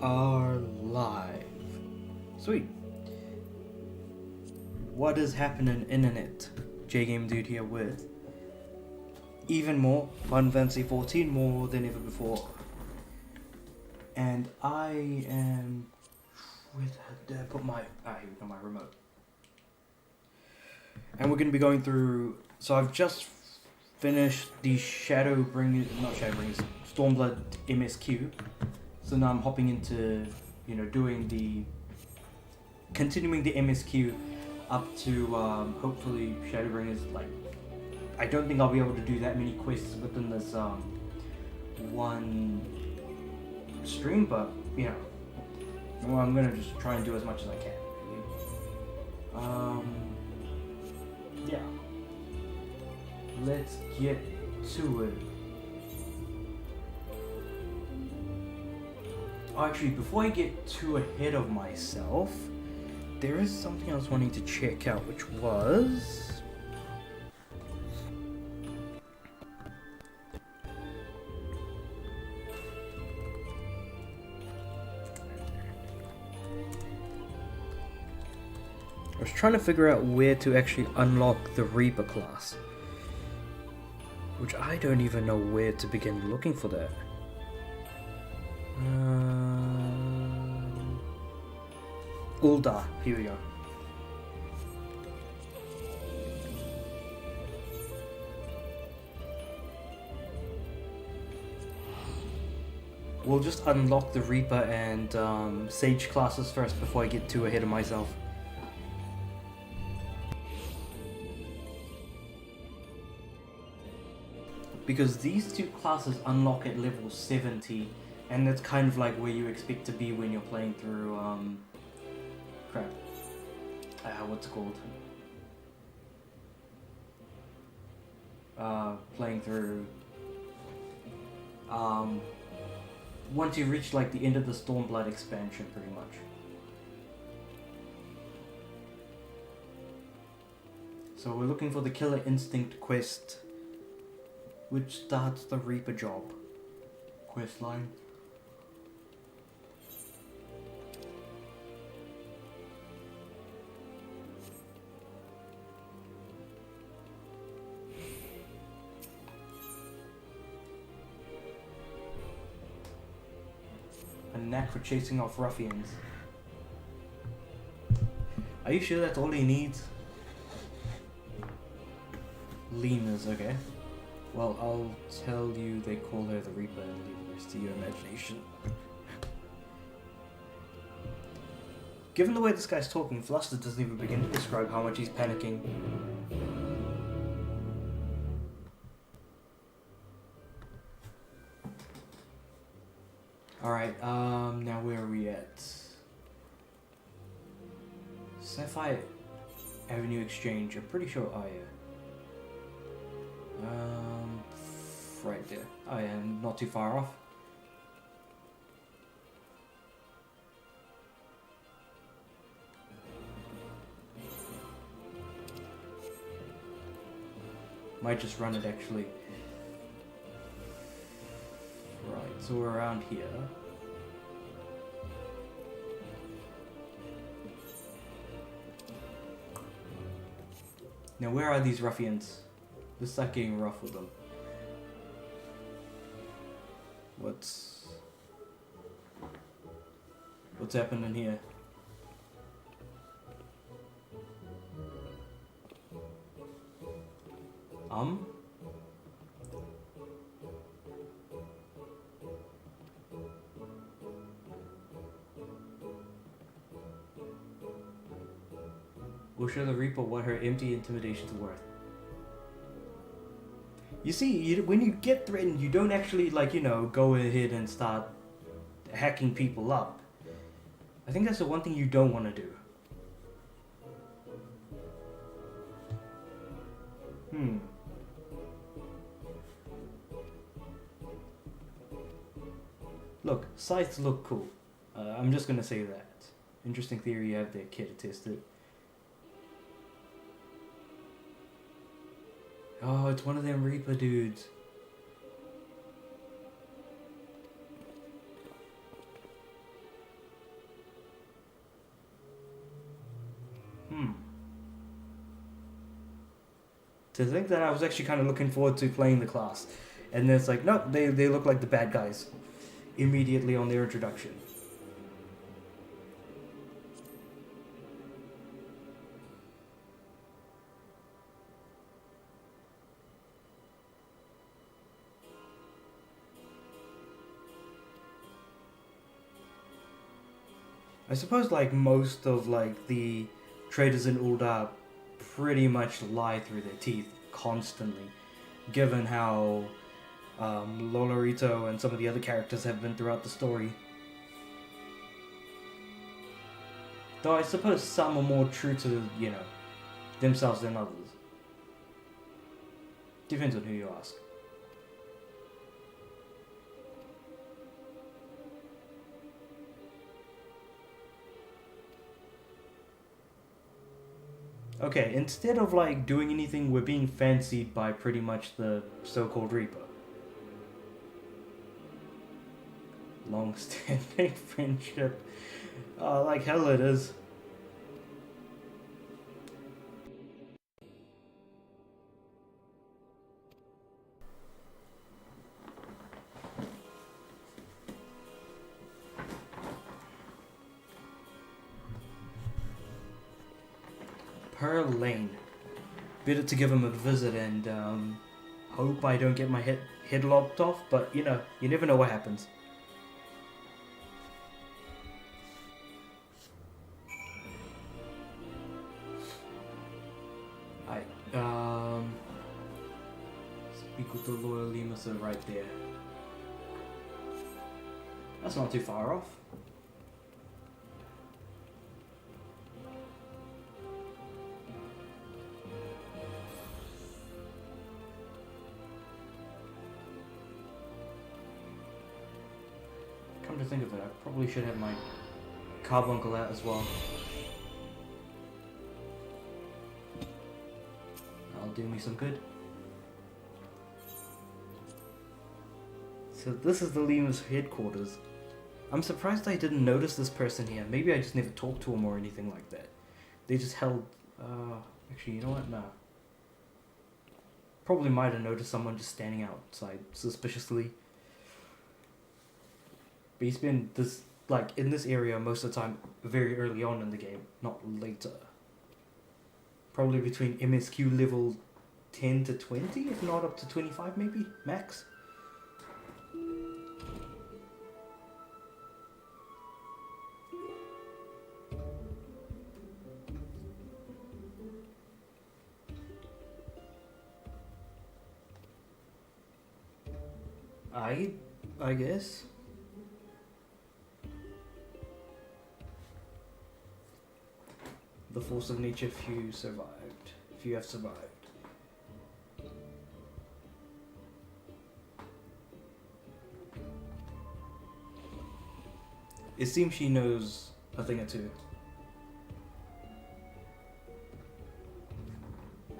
are live. Sweet. What is happening, internet? J-Game Dude here with even more Final Fantasy 14, more than ever before. And I am... Where did I put my... here we go, my remote. And we're going to be going through... So I've just finished the Shadowbringers... Not Shadowbringers, Stormblood MSQ. So now I'm hopping into, doing the... Continuing the MSQ up to, hopefully, Shadowbringers. I don't think I'll be able to do that many quests within this, one stream, but, I'm gonna just try and do as much as I can. Yeah. Let's get to it. Oh, actually, before I get too ahead of myself, there is something I was wanting to check out, which was... I was trying to figure out where to actually unlock the Reaper class, which I don't even know where to begin looking for that. Ulda, here we go. We'll just unlock the Reaper and Sage classes first before I get too ahead of myself. Because these two classes unlock at level 70, and that's kind of like where you expect to be when you're playing through, what's it called? Playing through, once you reach like the end of the Stormblood expansion, pretty much. So we're looking for the Killer Instinct quest, which starts the Reaper job quest line. A knack for chasing off ruffians. Are you sure that's all he needs? Lena's, okay. Well, I'll tell you they call her the Reaper and leave the rest to your imagination. Given the way this guy's talking, Flustered doesn't even begin to describe how much he's panicking. Alright, now where are we at? Sapphire Avenue Exchange, I'm pretty sure, oh yeah. Right there. Oh yeah, not too far off. Might just run it actually. Right, so we're around here. Now where are these ruffians? This is like getting rough with them. What's happening here? We'll show the Reaper what her empty intimidation's worth. You see, when you get threatened, you don't actually, go ahead and start hacking people up. I think that's the one thing you don't want to do. Look, scythes look cool. I'm just gonna say that. Interesting theory you have there, kid, to test it. Oh, it's one of them Reaper dudes. To think that I was actually kind of looking forward to playing the class. And then it's like, no, they look like the bad guys immediately on their introduction. I suppose like most of like the traders in Ul'dah pretty much lie through their teeth constantly, given how Lolorito and some of the other characters have been throughout the story. Though I suppose some are more true to, you know, themselves than others. Depends on who you ask. Okay, instead of like doing anything, we're being fancied by pretty much the so-called Reaper. Long-standing friendship. Like hell it is. Per lane. Better to give him a visit and hope I don't get my head lopped off, but you know, you never know what happens. Speak with the loyal Limasa right there. That's not too far off. Come to think of it, I probably should have my carbuncle out as well. That'll do me some good. So this is the Lima's headquarters. I'm surprised I didn't notice this person here. Maybe I just never talked to him or anything like that. They just held... actually, you know what? No. Probably might have noticed someone just standing outside suspiciously. But he's been this, like, in this area most of the time very early on in the game, not later. Probably between MSQ level 10 to 20, if not up to 25 maybe, max. I guess. The force of nature if you survived. If you have survived. It seems she knows a thing or two.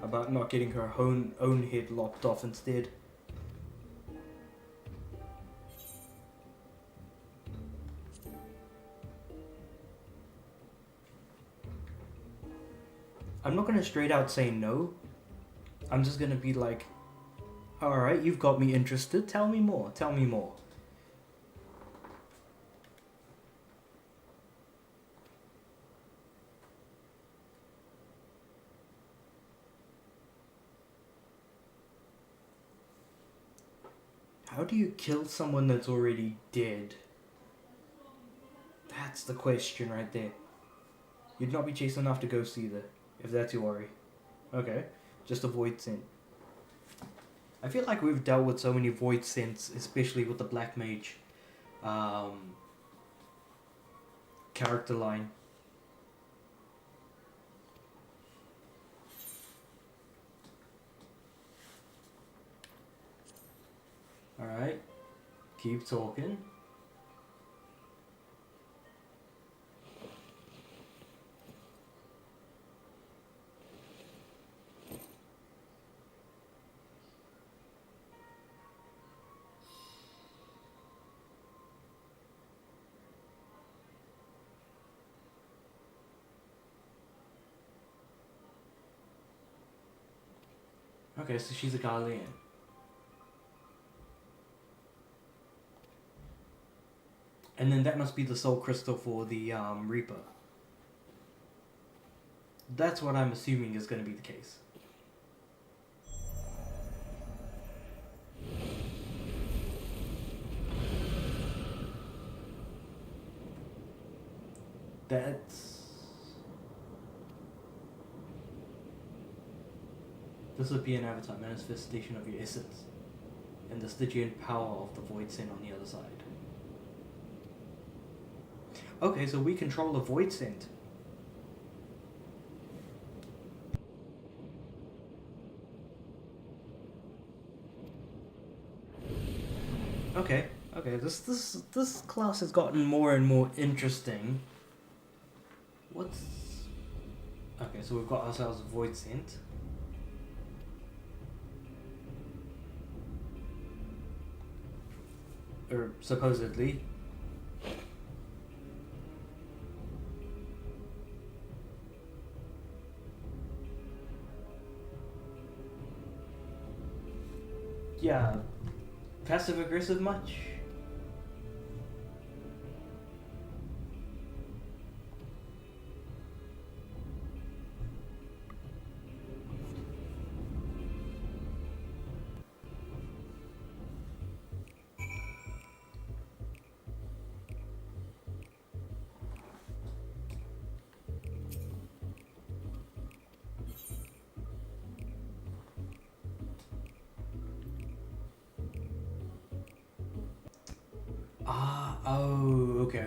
About not getting her own head lopped off instead. I'm not gonna straight out say no. I'm just gonna be like, alright, you've got me interested, tell me more, tell me more. How do you kill someone that's already dead? That's the question right there. You'd not be chasing after ghosts either, if that's your worry. Okay, just a void scent. I feel like we've dealt with so many void scents, especially with the Black Mage character line. Alright, keep talking. Okay, so she's a Ghanaian. And then that must be the soul crystal for the Reaper. That's what I'm assuming is going to be the case. This would be an avatar manifestation of your essence, and the Stygian power of the Void Sin on the other side. Okay, so we control the Void Scent. Okay, this class has gotten more and more interesting. Okay, so we've got ourselves a Void Scent. Or supposedly. Yeah. Passive aggressive much? Oh, okay.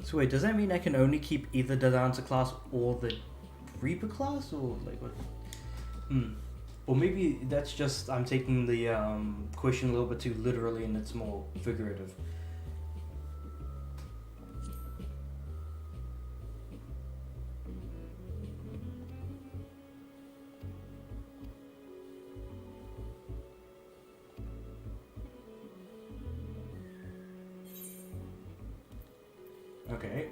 So wait, does that mean I can only keep either the Dancer class or the Reaper class, or like what? Or maybe that's just I'm taking the question a little bit too literally and it's more figurative. Okay,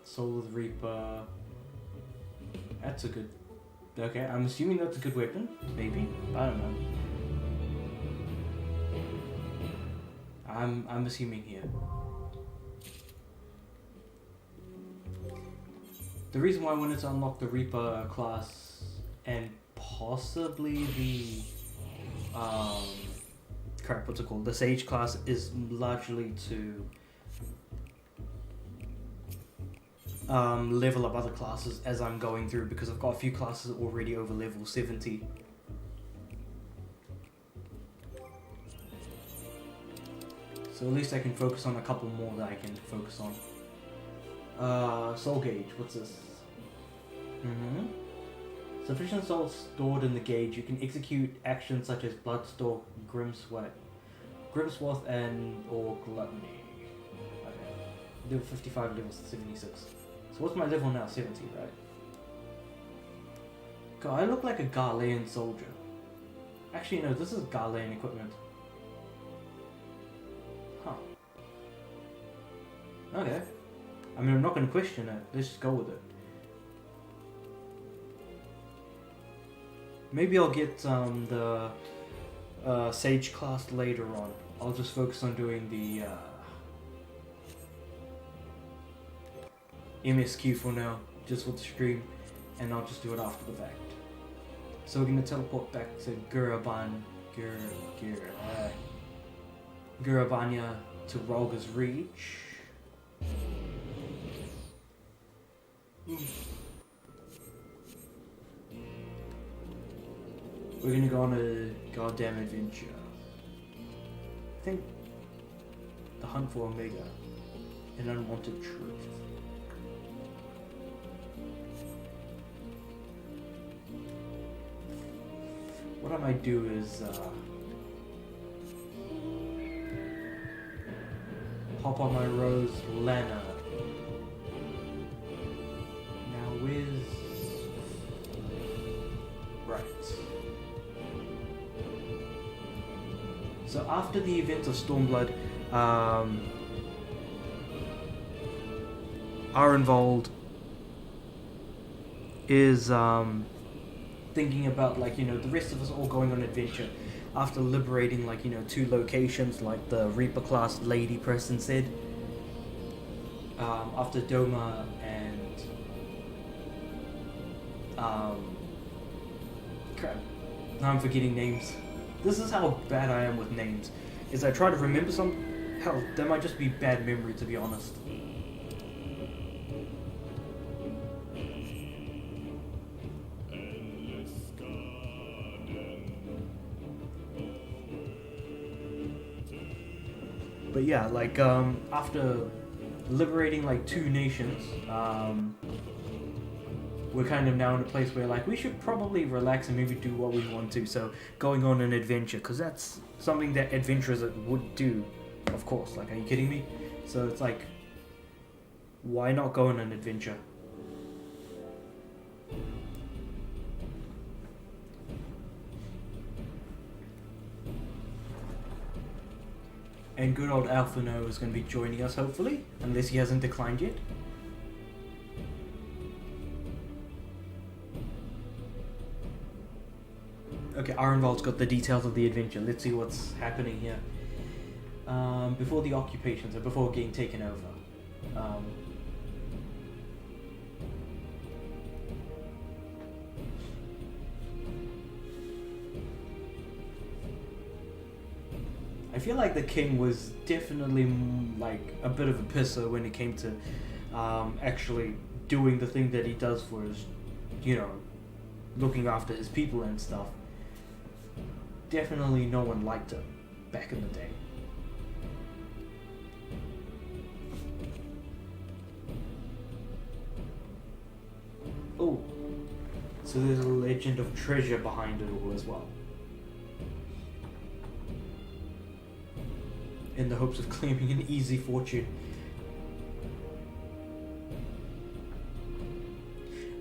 Soul of the Reaper. That's a good. Okay, I'm assuming that's a good weapon. Maybe, I don't know. I'm assuming here. The reason why I wanted to unlock the Reaper class and possibly the what's it called? The Sage class is largely to level up other classes as I'm going through, because I've got a few classes already over level 70. So at least I can focus on a couple more that I can focus on. Soul gauge, what's this? Sufficient soul stored in the gauge. You can execute actions such as Bloodstalk, Grimswath, and or Gluttony. Okay. Level 55, level 76. So what's my level now? 70, right? God, I look like a Ghanaian soldier. Actually, no, this is Ghanaian equipment. Huh. Okay. I mean, I'm not going to question it. Let's just go with it. Maybe I'll get the Sage class later on. I'll just focus on doing the MSQ for now, just for the stream, and I'll just do it after the fact. So we're gonna teleport back to Gurabanya to Rolga's Reach. We're gonna go on a goddamn adventure. I think the hunt for Omega, an unwanted truth. What I might do is hop on my Rose Lana. Now after the events of Stormblood, Arenvald is thinking about, like, you know, the rest of us all going on adventure after liberating, like, you know, 2 locations, like the Reaper class lady person said. After Doma and crap, now I'm forgetting names. This is how bad I am with names. Is I try to remember some. Hell, that might just be bad memory, to be honest. But yeah, like, after liberating, like, 2 nations, we're kind of now in a place where, like, we should probably relax and maybe do what we want to. So, going on an adventure, because that's something that adventurers would do, of course. Like, are you kidding me? So, it's like, why not go on an adventure? And good old Alphino is going to be joining us, hopefully, unless he hasn't declined yet. Okay, Arenvald's got the details of the adventure. Let's see what's happening here. Before the occupation, so before getting taken over. I feel like the king was definitely like a bit of a pisser when it came to actually doing the thing that he does for his, you know, looking after his people and stuff. Definitely no one liked him back in the day. Oh, so there's a legend of treasure behind it all as well. In the hopes of claiming an easy fortune.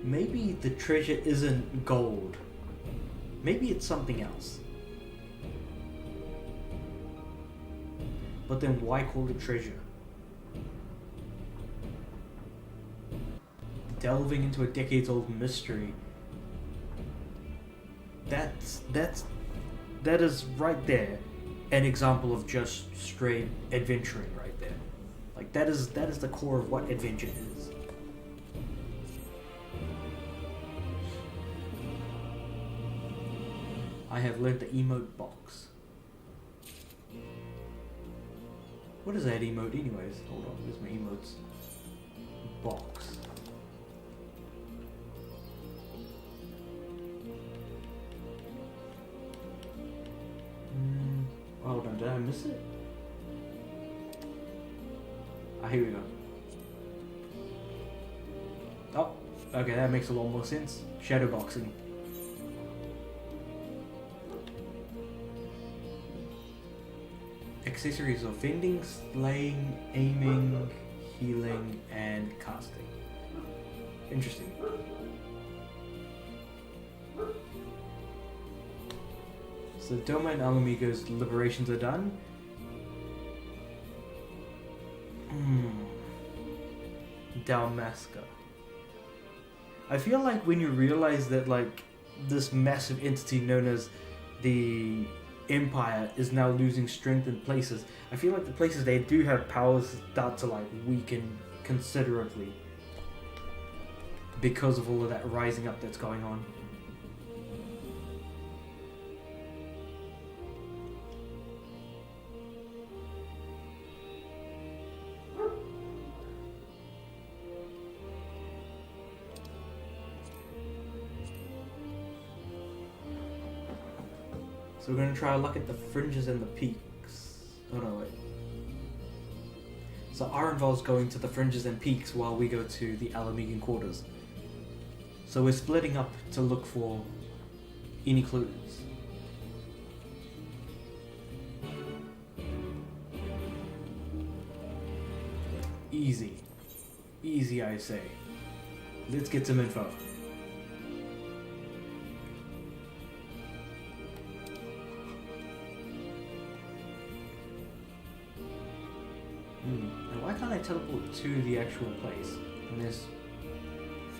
Maybe the treasure isn't gold. Maybe it's something else. But then why call it treasure? Delving into a decades-old mystery. That is right there an example of just straight adventuring right there. Like that is the core of what adventure is. I have learned the emote box. What is that emote anyways? Hold on, where's my emotes? Box. Hold on, did I miss it? Ah, here we go. Oh, okay, that makes a lot more sense. Shadowboxing. Accessories of fending, slaying, aiming, healing, and casting. Interesting. So Doma and Alamigo's liberations are done. Dalmasca. I feel like when you realize that like this massive entity known as the Empire is now losing strength in places, I feel like the places they do have powers start to like weaken considerably because of all of that rising up that's going on. So we're going to try our luck at the fringes and the peaks. Oh no, wait. So Arenvald's going to the fringes and peaks while we go to the Alamigan quarters. So we're splitting up to look for any clues. Easy. Easy, I say. Let's get some info. I teleport to the actual place? And there's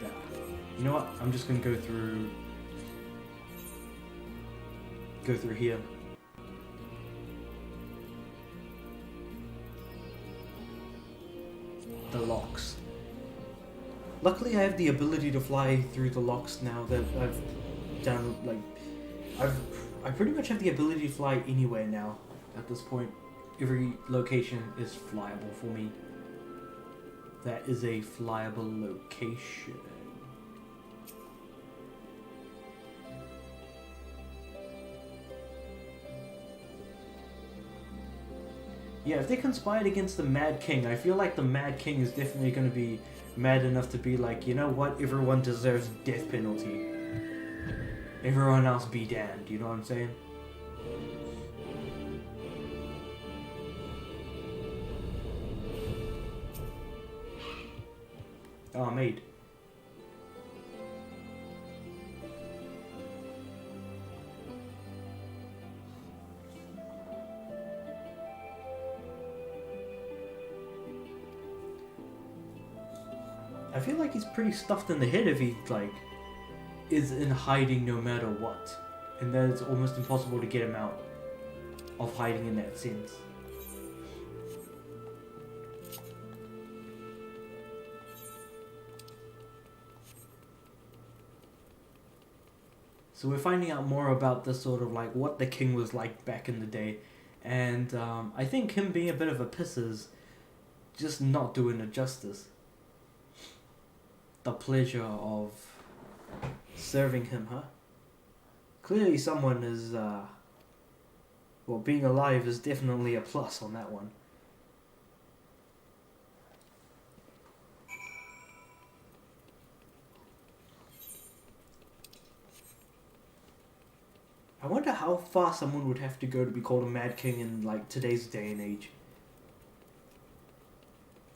that. You know what? I'm just gonna go through here. The locks. Luckily, I have the ability to fly through the locks now that I've done. Like, I pretty much have the ability to fly anywhere now. At this point, every location is flyable for me. That is a flyable location. Yeah, if they conspired against the Mad King, I feel like the Mad King is definitely going to be mad enough to be like, you know what, everyone deserves death penalty. Everyone else be damned, you know what I'm saying? Oh, mate. I feel like he's pretty stuffed in the head if he, like, is in hiding no matter what. And that it's almost impossible to get him out of hiding in that sense. So we're finding out more about this sort of, like, what the king was like back in the day. And I think him being a bit of a piss is just not doing it justice. The pleasure of serving him, huh? Clearly someone is, well, being alive is definitely a plus on that one. I wonder how far someone would have to go to be called a Mad King in, like, today's day and age.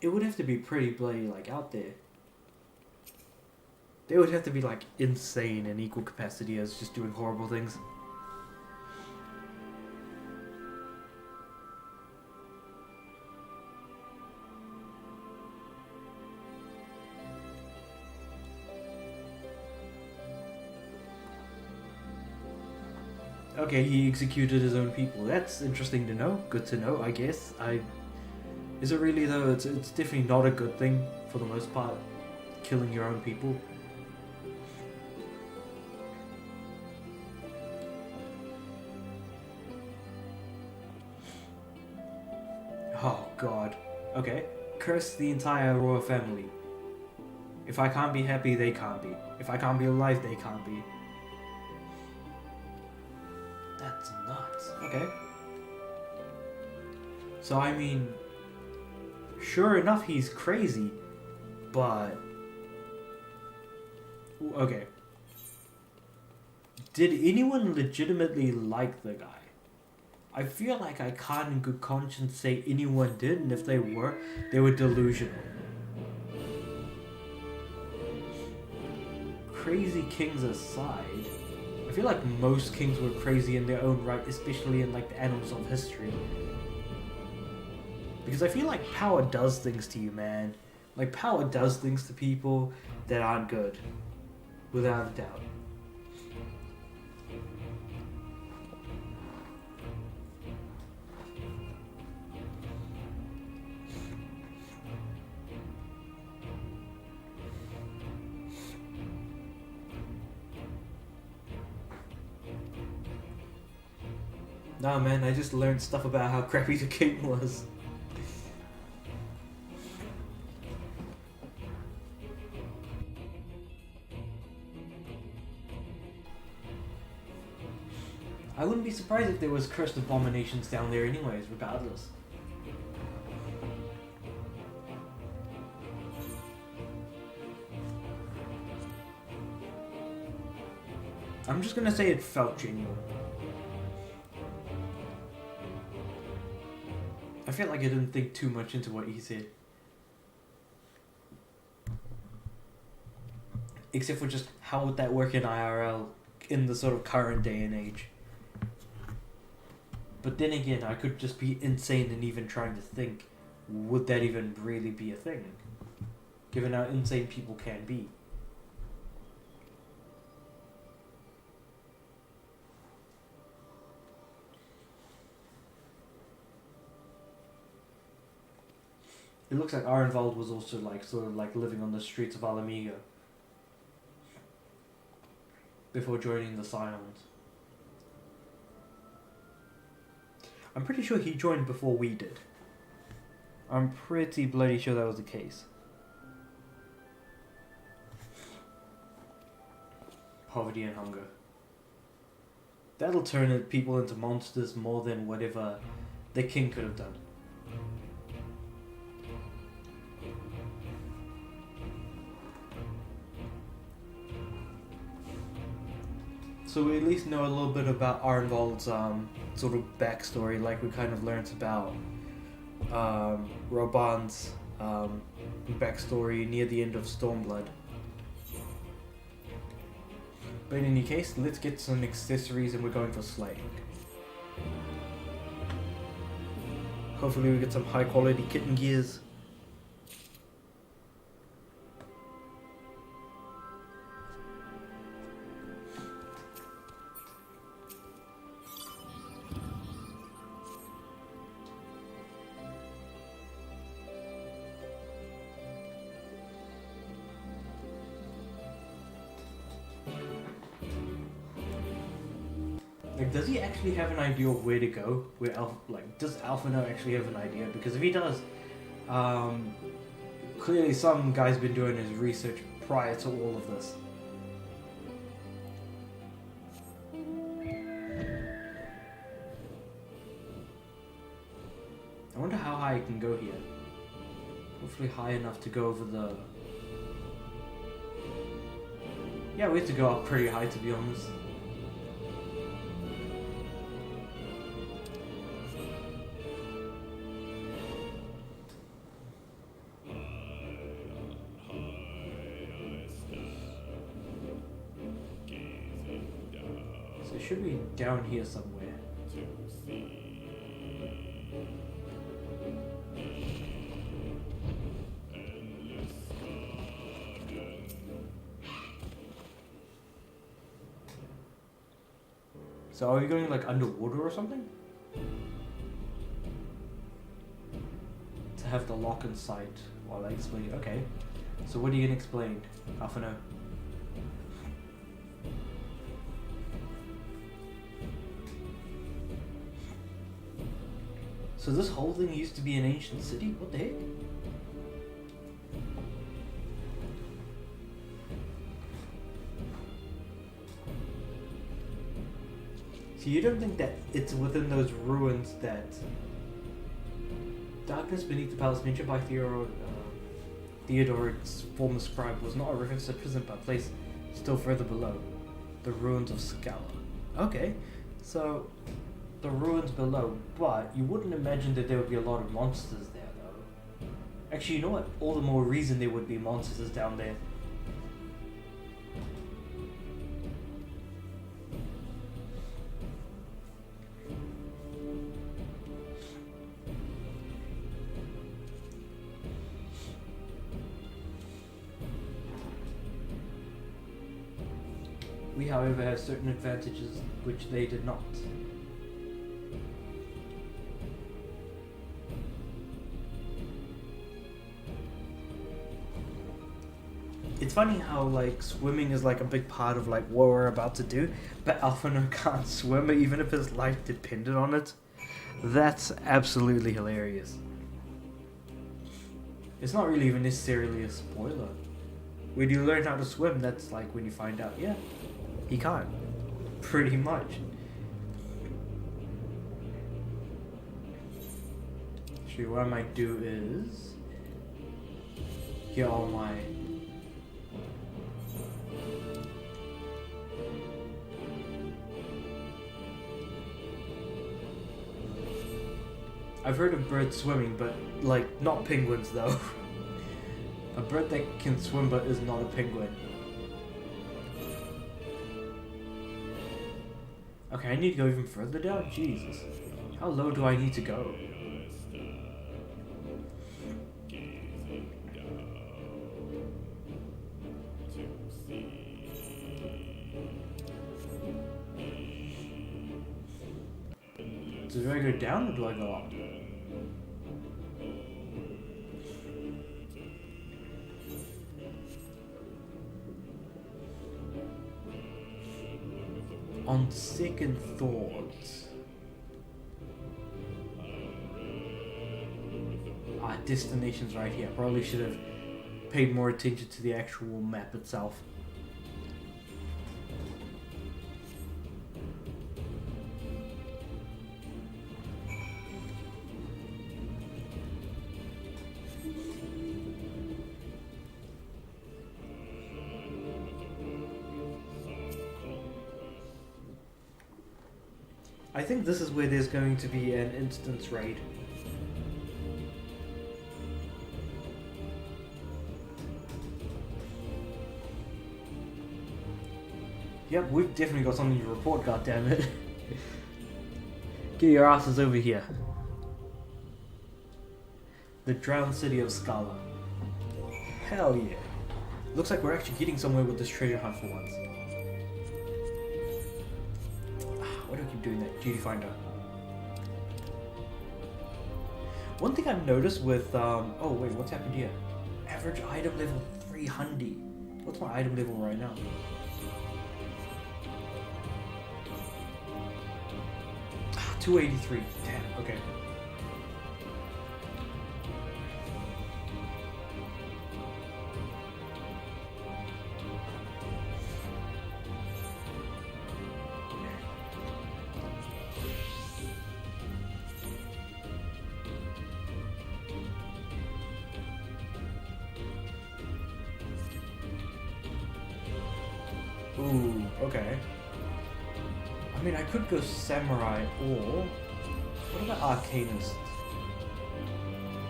It would have to be pretty bloody, like, out there. They would have to be, like, insane in equal capacity as just doing horrible things. Okay, he executed his own people. That's interesting to know. Good to know, I guess. Is it really, though? It's definitely not a good thing, for the most part, killing your own people. Oh, God. Okay. Curse the entire royal family. If I can't be happy, they can't be. If I can't be alive, they can't be. That's nuts. Okay. So, I mean, sure enough, he's crazy, but... Okay. Did anyone legitimately like the guy? I feel like I can't in good conscience say anyone did, and if they were delusional. Crazy kings aside, I feel like most kings were crazy in their own right, especially in, like, the annals of history. Because I feel like power does things to you, man. Like, power does things to people that aren't good. Without a doubt. Nah, man, I just learned stuff about how crappy the king was. I wouldn't be surprised if there was cursed abominations down there anyways, regardless. I'm just gonna say it felt genuine. I feel like I didn't think too much into what he said. Except for just how would that work in IRL in the sort of current day and age. But then again, I could just be insane and even trying to think would that even really be a thing? Given how insane people can be. It looks like Arenvald was also like sort of like living on the streets of Alamiga before joining the Scions. I'm pretty sure he joined before we did. I'm pretty bloody sure that was the case. Poverty and hunger. That'll turn people into monsters more than whatever the king could have done. So we at least know a little bit about Arenvald's sort of backstory, like we kind of learnt about Roban's backstory near the end of Stormblood. But in any case, let's get some accessories and we're going for slaying. Hopefully we get some high quality kitten gears. Like, does he actually have an idea of where to go? Does Alphino actually have an idea? Because if he does, clearly some guy's been doing his research prior to all of this. I wonder how high I can go here. Hopefully high enough to go over the... Yeah, we have to go up pretty high, to be honest. So it should be down here somewhere. So are we going like underwater or something? To have the lock in sight while I explain. Okay. So what are you gonna explain? Half an hour. So this whole thing used to be an ancient city? What the heck? So you don't think that it's within those ruins that darkness beneath the palace mentioned by Theodoric's former scribe was not a reference to prison but a place still further below, the ruins of Scala. Okay, so the ruins below, but you wouldn't imagine that there would be a lot of monsters there though. Actually, you know what? All the more reason there would be monsters down there. We, however, have certain advantages which they did not. It's funny how like swimming is like a big part of like what we're about to do, but Alphino can't swim even if his life depended on it. That's absolutely hilarious. It's not really even necessarily a spoiler. When you learn how to swim, that's like when you find out, yeah, he can't. Pretty much. Actually, what I might do is get all my I've heard of birds swimming, but like not penguins though. A bird that can swim but is not a penguin. Okay, I need to go even further down? Jesus. How low do I need to go? So do I go down or do I go up? On second thoughts, destination's right here. Probably should have paid more attention to the actual map itself. I think this is where there's going to be an instance raid. Yep, we've definitely got something to report, goddammit. Get your asses over here. The drowned city of Scala. Hell yeah. Looks like we're actually getting somewhere with this treasure hunt for once. Why do I keep doing that? Duty finder. One thing I've noticed with, oh wait, what's happened here? Average item level 300. What's my item level right now? Ah, 283. Damn, okay. Ooh, okay. I mean, I could go Samurai or... What about Arcanist?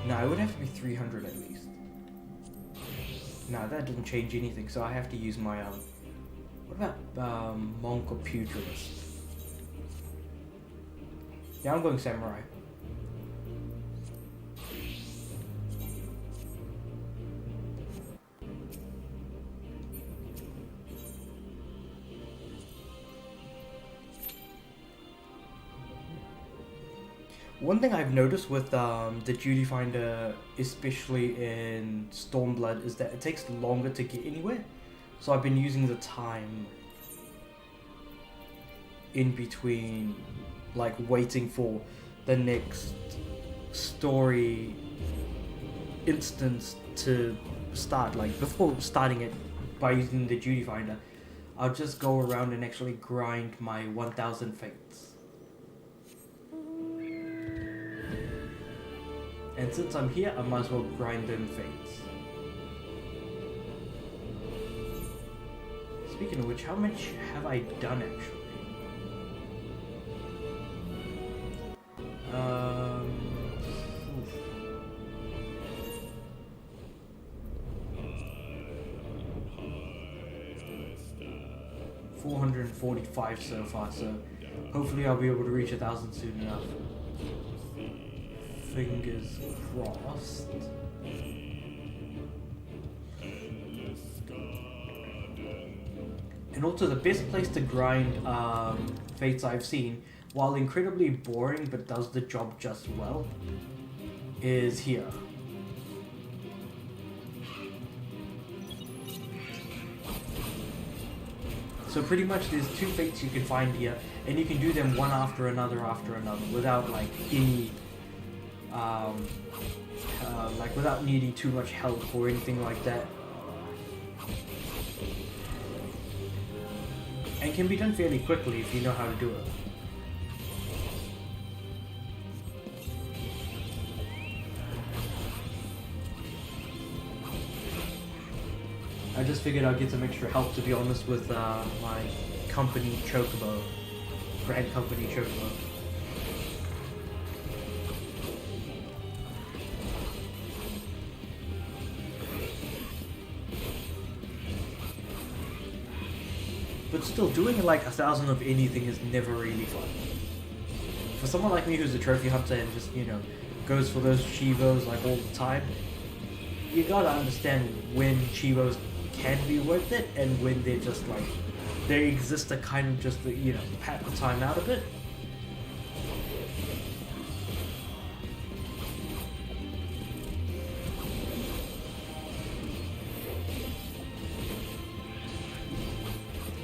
No, it would have to be 300 at least. No, that doesn't change anything, so I have to use my, What about, Monk or Pugilist? Yeah, I'm going Samurai. One thing I've noticed with the duty finder, especially in Stormblood, is that it takes longer to get anywhere. So I've been using the time in between, like waiting for the next story instance to start. Like before starting it by using the duty finder, I'll just go around and actually grind my 1000 fates. And since I'm here, I might as well grind them fates. Speaking of which, how much have I done actually? 445 so far, so hopefully I'll be able to reach 1,000 soon enough. Fingers crossed. And also the best place to grind fates I've seen, while incredibly boring but does the job just well, is here. So pretty much there's 2 fates you can find here, and you can do them one after another without like any without needing too much help or anything like that. And can be done fairly quickly if you know how to do it. I just figured I'd get some extra help, to be honest, with my company Chocobo, Grand Company Chocobo. But still, doing like 1,000 of anything is never really fun. For someone like me who's a trophy hunter and just, you know, goes for those Chivos like all the time, you gotta understand when Chivos can be worth it and when they're just like, they exist to kind of just, you know, pat the time out a bit.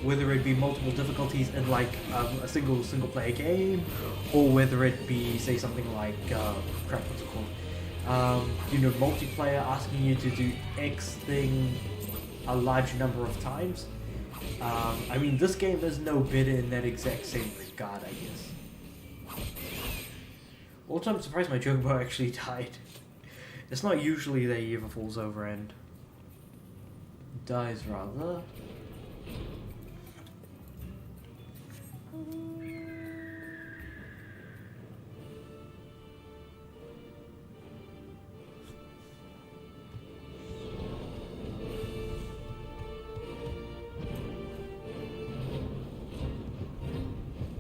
whether it be multiple difficulties in like a single player game, or whether it be say something like crap, what's it called? You know, multiplayer asking you to do X thing a large number of times. I mean, this game is no better in that exact same regard, I guess. Also, I'm surprised my Chocobo actually died. It's not usually that he ever falls over and dies, rather.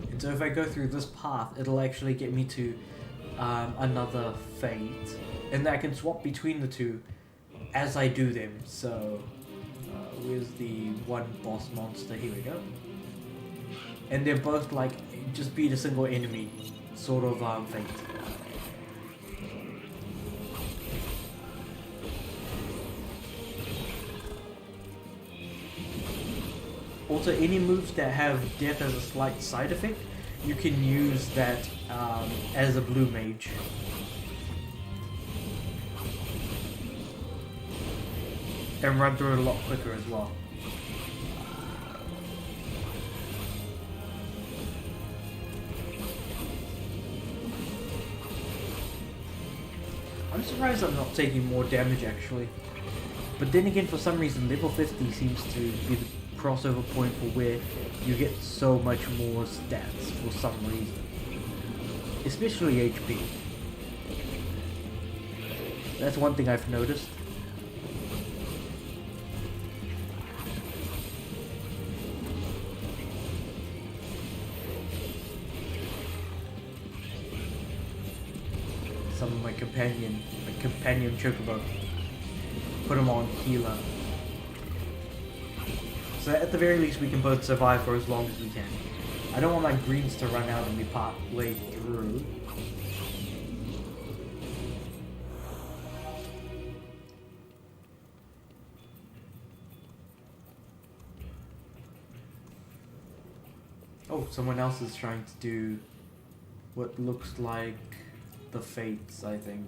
And so if I go through this path, it'll actually get me to another fate, and I can swap between the two as I do them. So where's the one boss monster? Here we go. And they're both like just beat a single enemy sort of fate. Also, any moves that have death as a slight side effect, you can use that as a blue mage. And run through it a lot quicker as well. I'm surprised I'm not taking more damage actually. But then again, for some reason, level 50 seems to be the crossover point for where you get so much more stats for some reason. Especially HP. That's one thing I've noticed. Some of my companion Chocobo. Put him on healer. So at the very least we can both survive for as long as we can. I don't want my greens to run out and be part way through. Oh, someone else is trying to do what looks like the fates, I think.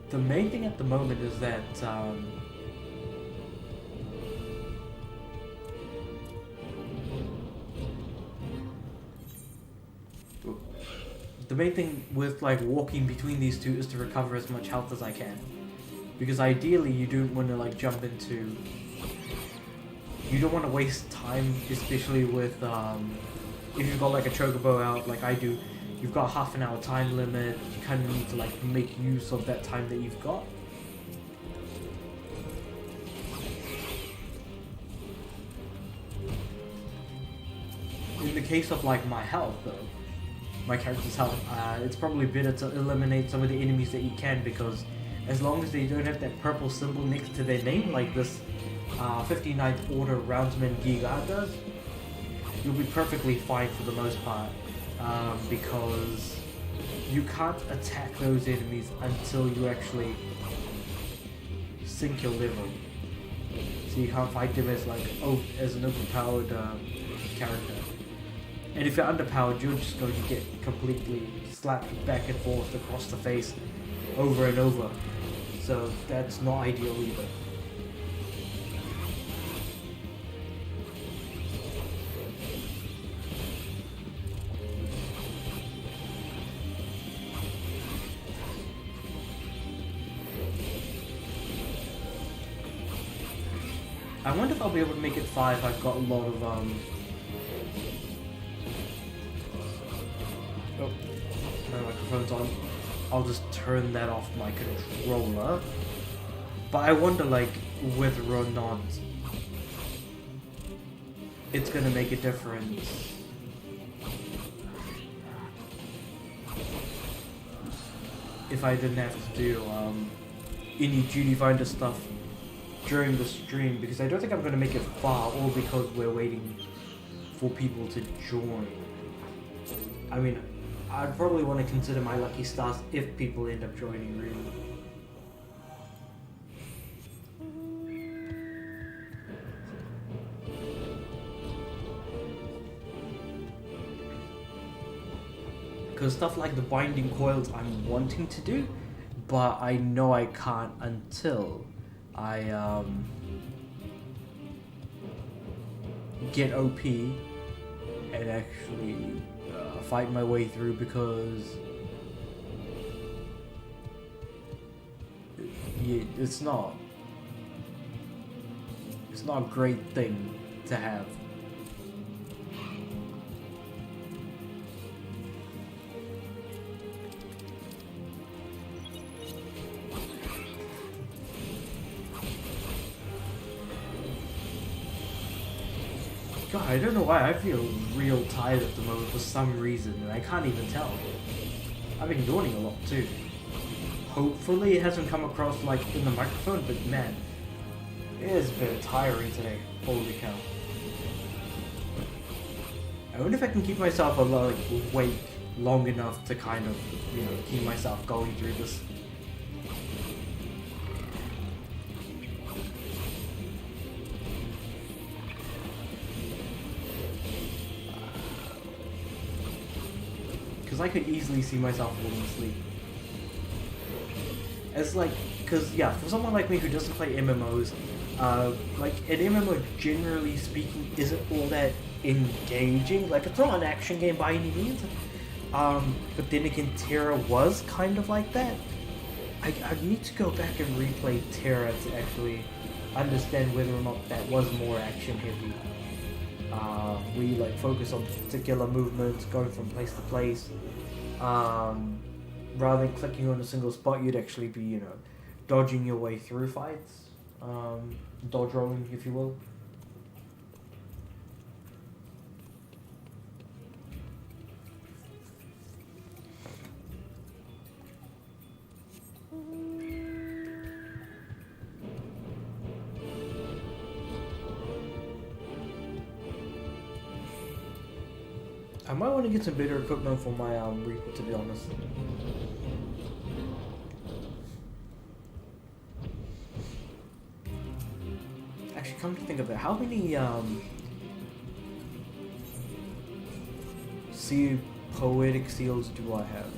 The main thing at the moment is that the main thing with like walking between these two is to recover as much health as I can. Because ideally you don't want to like jump into... You don't want to waste time, especially with if you've got like a Chocobo out like I do. You've got half an hour time limit. You kind of need to like make use of that time that you've got. In the case of like my health though, my character's health, it's probably better to eliminate some of the enemies that you can, because as long as they don't have that purple symbol next to their name like this 59th Order Roundsman Giga does, you'll be perfectly fine for the most part. Because you can't attack those enemies until you actually sink your level. So you can't fight them as like as an overpowered character. And if you're underpowered, you're just going to get completely slapped back and forth across the face over and over. So that's not ideal either. I wonder if I'll be able to make it 5. I've got a lot of oh, my microphone's on. I'll just turn that off my controller. But I wonder like whether or not it's gonna make a difference. If I didn't have to do any duty finder stuff during the stream, because I don't think I'm going to make it far, all because we're waiting for people to join. I mean, I'd probably want to consider my lucky stars if people end up joining, really. Because stuff like the binding coils I'm wanting to do, but I know I can't until I get OP and actually fight my way through, because it's not a great thing to have. God, I don't know why I feel real tired at the moment for some reason, and I can't even tell. I've been yawning a lot too. Hopefully it hasn't come across like in the microphone, but man, it has been tiring today. Holy cow. I wonder if I can keep myself awake long enough to kind of, you know, keep myself going through this. Because I could easily see myself falling asleep. It's like, because yeah, for someone like me who doesn't play MMOs, like an MMO generally speaking isn't all that engaging. Like, it's not an action game by any means, but then again, Terra was kind of like that. I need to go back and replay Terra to actually understand whether or not that was more action heavy. We like focus on particular movements, going from place to place. Rather than clicking on a single spot, you'd actually be, you know, dodging your way through fights, dodge rolling, if you will. I might want to get some better equipment for my Reaper, to be honest. Actually, come to think of it, how many poetic seals do I have?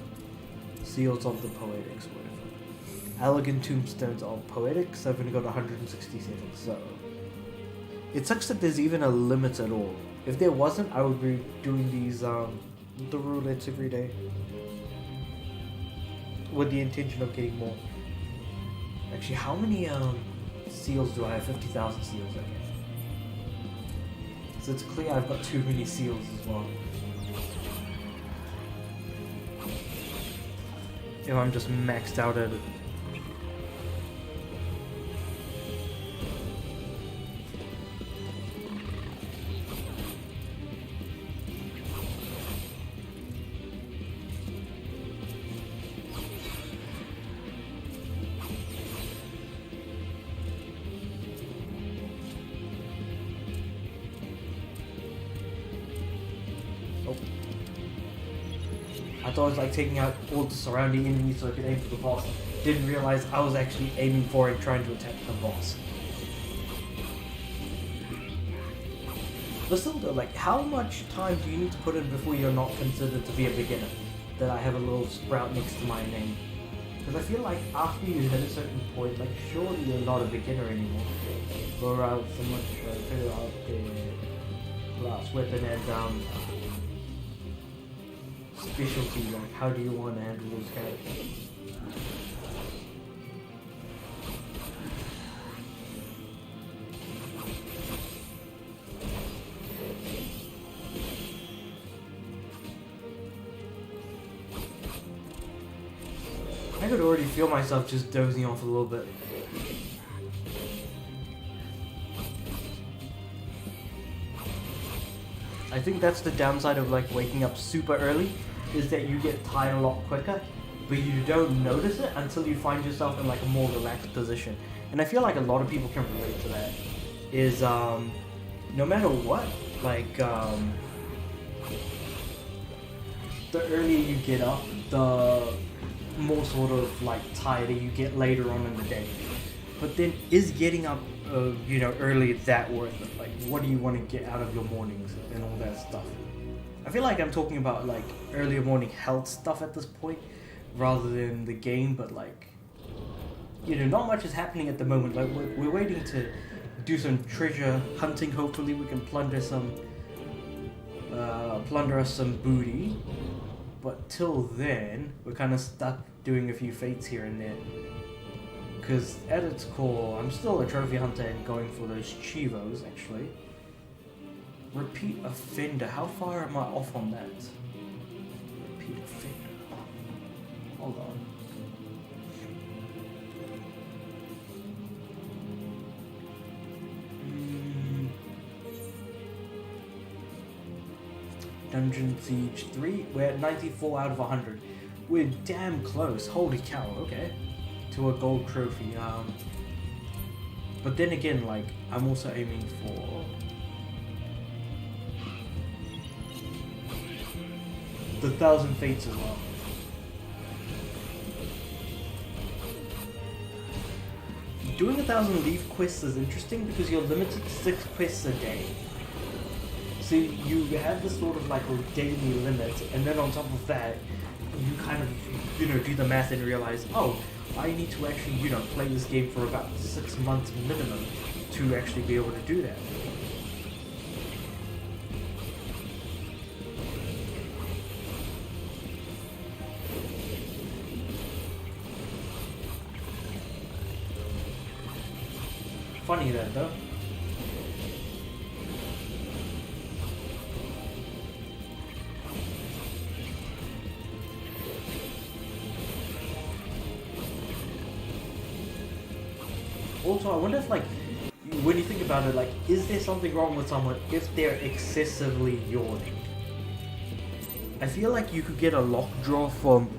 Seals of the Poetics, whatever. Elegant Tombstones of Poetics, I've only got 167, so... It sucks that there's even a limit at all. If there wasn't, I would be doing these, the roulettes every day. With the intention of getting more. Actually, how many, seals do I have? 50,000 seals, I guess. So it's clear I've got too many seals as well. If I'm just maxed out at it. I thought I was like taking out all the surrounding enemies so I could aim for the boss. Didn't realize I was actually aiming for and trying to attack the boss. But still though, like, how much time do you need to put in before you're not considered to be a beginner? That I have a little sprout next to my name. Because I feel like after you hit a certain point, like, surely you're not a beginner anymore. Go around so much, figure out the glass weapon and specialty, like how do you want to handle those characters? I could already feel myself just dozing off a little bit. I think that's the downside of like waking up super early, is that you get tired a lot quicker, but you don't notice it until you find yourself in like a more relaxed position. And I feel like a lot of people can relate to that. Is no matter what, like the earlier you get up, the more sort of like tired you get later on in the day. But then, is getting up, you know, early that worth it? Like, what do you want to get out of your mornings and all that stuff? I feel like I'm talking about like earlier morning health stuff at this point, rather than the game. But like, you know, not much is happening at the moment. Like, we're waiting to do some treasure hunting. Hopefully, we can plunder us some booty. But till then, we're kind of stuck doing a few fates here and there. Because at its core, I'm still a trophy hunter and going for those Chivos, actually. Repeat offender. How far am I off on that? Repeat offender. Hold on. Dungeon Siege 3. We're at 94 out of 100. We're damn close. Holy cow, okay. To a gold trophy. But then again, like, I'm also aiming for the 1,000 fates as well. Doing 1,000 leaf quests is interesting because you're limited to 6 quests a day. So you have this sort of like a daily limit, and then on top of that, you kind of, you know, do the math and realize, oh, I need to actually, you know, play this game for about 6 months minimum to actually be able to do that. Funny that though. Also, I wonder if, like, when you think about it, like, is there something wrong with someone if they're excessively yawning? I feel like you could get a locked jaw from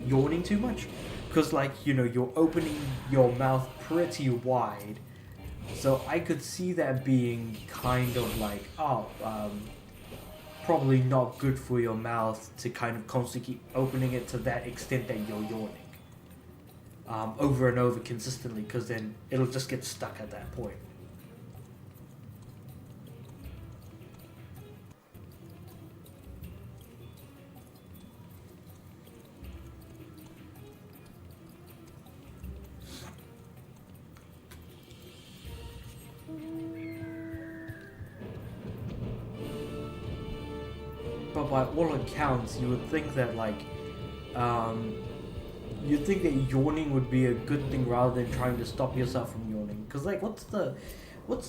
yawning too much, because, like, you know, you're opening your mouth pretty wide, so I could see that being kind of like, probably not good for your mouth to kind of constantly keep opening it to that extent that you're yawning. Over and over consistently, because then it'll just get stuck at that point. But by all accounts, you would think that, like, you'd think that yawning would be a good thing rather than trying to stop yourself from yawning. Because, like, what's the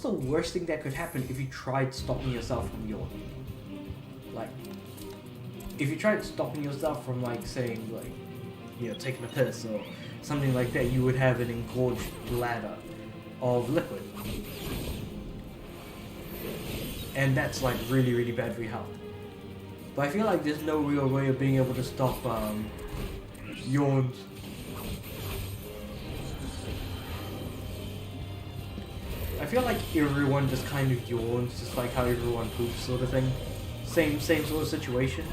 worst thing that could happen if you tried stopping yourself from yawning? Like, if you tried stopping yourself from, like, saying, like, you know, taking a piss or something like that, you would have an engorged bladder of liquid. And that's, like, really, really bad for your health. But I feel like there's no real way of being able to stop, yawns. I feel like everyone just kind of yawns, just like how everyone poops, sort of thing. Same sort of situation.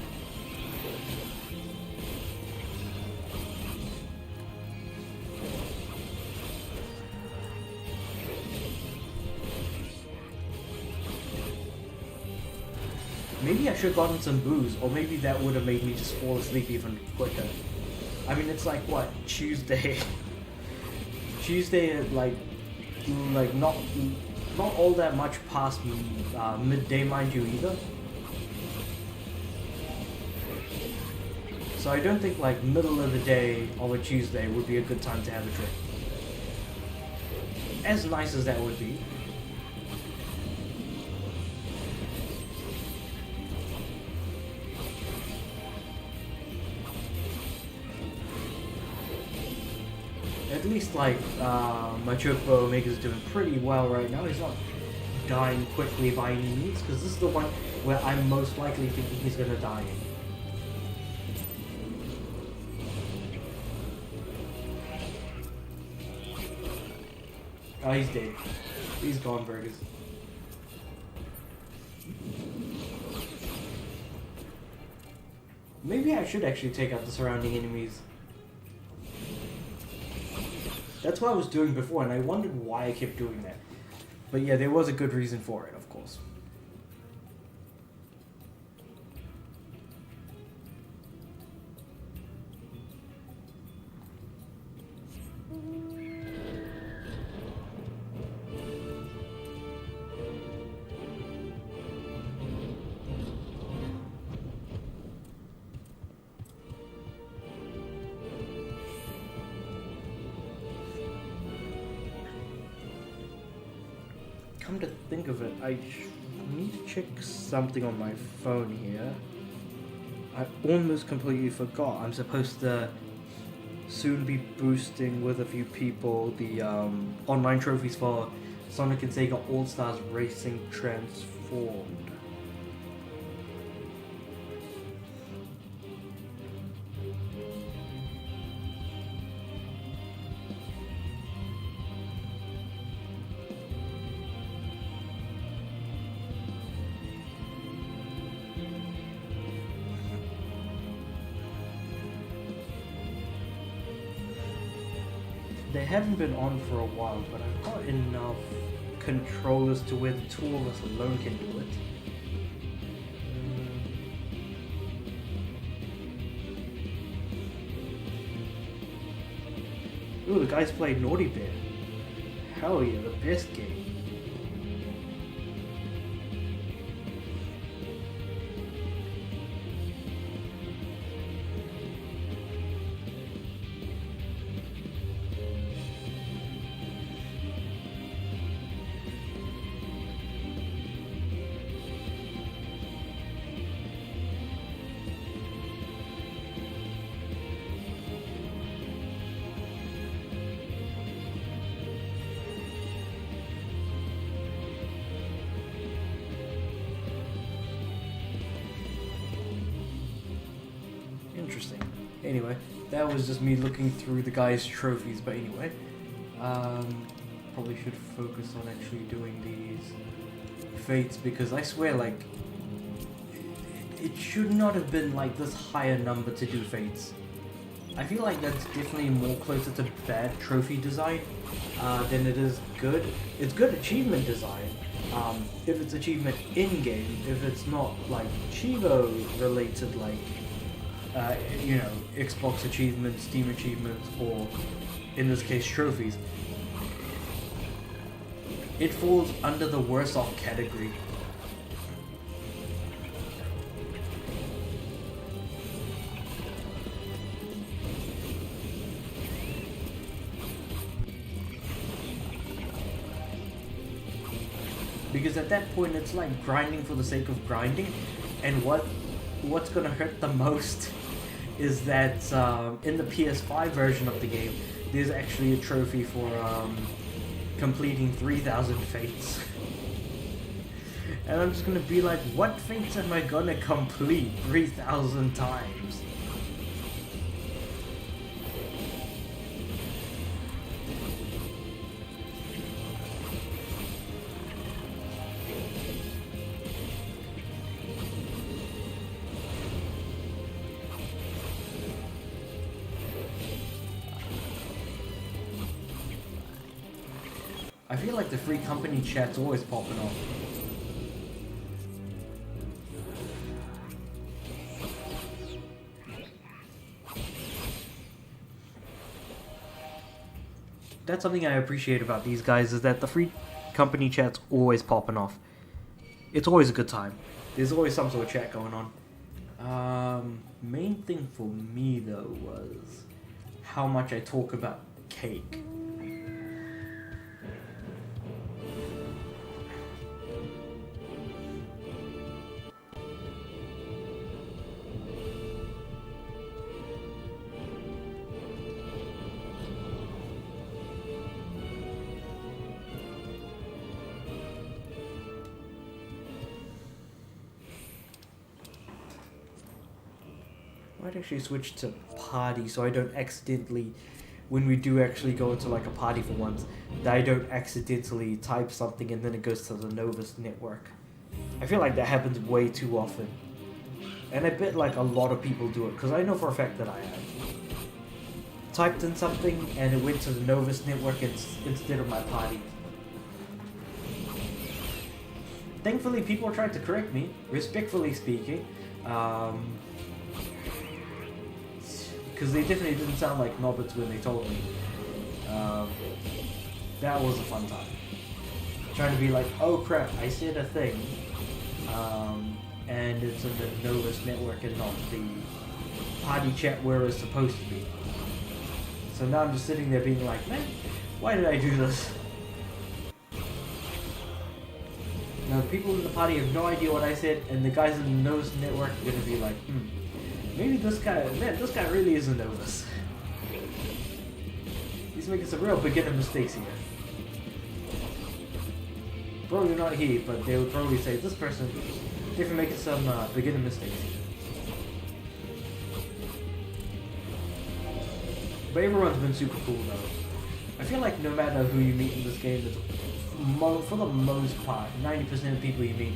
Maybe I should have gotten some booze, or maybe that would have made me just fall asleep even quicker. I mean, it's like, what, Tuesday? Tuesday at like not all that much past midday, mind you, either. So I don't think, like, middle of the day of a Tuesday would be a good time to have a drink. As nice as that would be. At least, like, my Chocobo Omega's doing pretty well right now. He's not dying quickly by any means, because this is the one where I'm most likely thinking he's gonna die in. Oh, he's dead. He's gone, Burgers. Maybe I should actually take out the surrounding enemies. That's what I was doing before, and I wondered why I kept doing that. But yeah, there was a good reason for it, of course. Come to think of it, I need to check something on my phone here. I almost completely forgot. I'm supposed to soon be boosting with a few people the online trophies for Sonic and Sega All-Stars Racing Transformed. They haven't been on for a while, but I've got enough controllers to where the two of us alone can do it. Ooh, the guys played Naughty Bear. Hell yeah, the best game. Interesting. Anyway, that was just me looking through the guy's trophies, but anyway. Probably should focus on actually doing these fates, because I swear, like, it should not have been like this higher number to do fates. I feel like that's definitely more closer to bad trophy design than it is good. It's good achievement design. If it's achievement in-game, if it's not like Chivo related, like you know, Xbox achievements, Steam achievements, or in this case trophies, it falls under the worse off category. Because at that point it's like grinding for the sake of grinding, and what's gonna hurt the most is that in the PS5 version of the game, there's actually a trophy for completing 3,000 fates. And I'm just gonna be like, what fates am I gonna complete 3,000 times? I feel like the free company chat's always popping off. That's something I appreciate about these guys, is that the free company chat's always popping off. It's always a good time. There's always some sort of chat going on. Main thing for me though was how much I talk about cake. I'd actually switch to party so I don't accidentally, when we do actually go into like a party for once, that I don't accidentally type something and then it goes to the Novus network. I feel like that happens way too often. and I bet like a lot of people do it, because I know for a fact that I have. Typed in something and it went to the Novus network instead of my party. Thankfully, people tried to correct me, respectfully speaking, because they definitely didn't sound like nobbits when they told me. That was a fun time. Trying to be like, oh crap, I said a thing, and it's in the Novus network and not the party chat where it's supposed to be. So now I'm just sitting there being like, man, why did I do this? Now people in the party have no idea what I said, and the guys in the Novus network are gonna be like, maybe this guy really is a Novus. He's making some real beginner mistakes here. Probably not he, but they would probably say this person definitely making some beginner mistakes here. But everyone's been super cool though. I feel like no matter who you meet in this game, for the most part, 90% of people you meet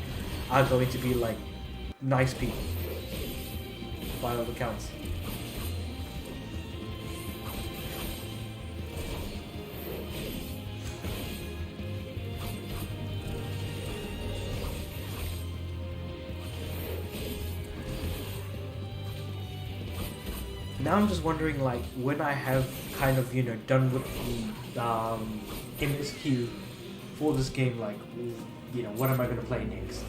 are going to be like nice people, by all accounts. Now I'm just wondering, like, when I have kind of, done with the MSQ for this game, like, what am I going to play next?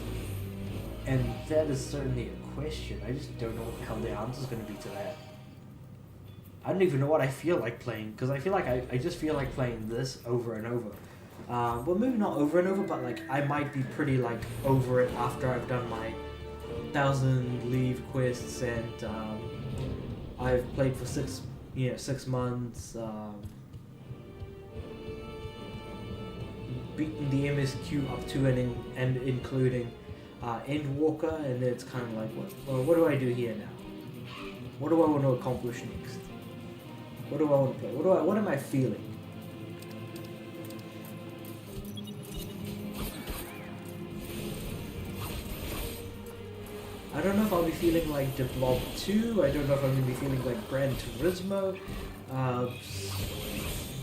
And that is certainly a question. I just don't know what the hell the answer is going to be to that. I don't even know what I feel like playing, because I feel like I just feel like playing this over and over. Well, maybe not over and over, but like I might be pretty like over it after I've done my 1,000 leave quests and I've played for 6 months. Beaten the MSQ up to and including Endwalker, and it's kind of like, what do I do here now? What do I want to accomplish next? What do I want to play? What am I feeling? I don't know if I'll be feeling like The Blob 2. I don't know if I'm going to be feeling like Gran Turismo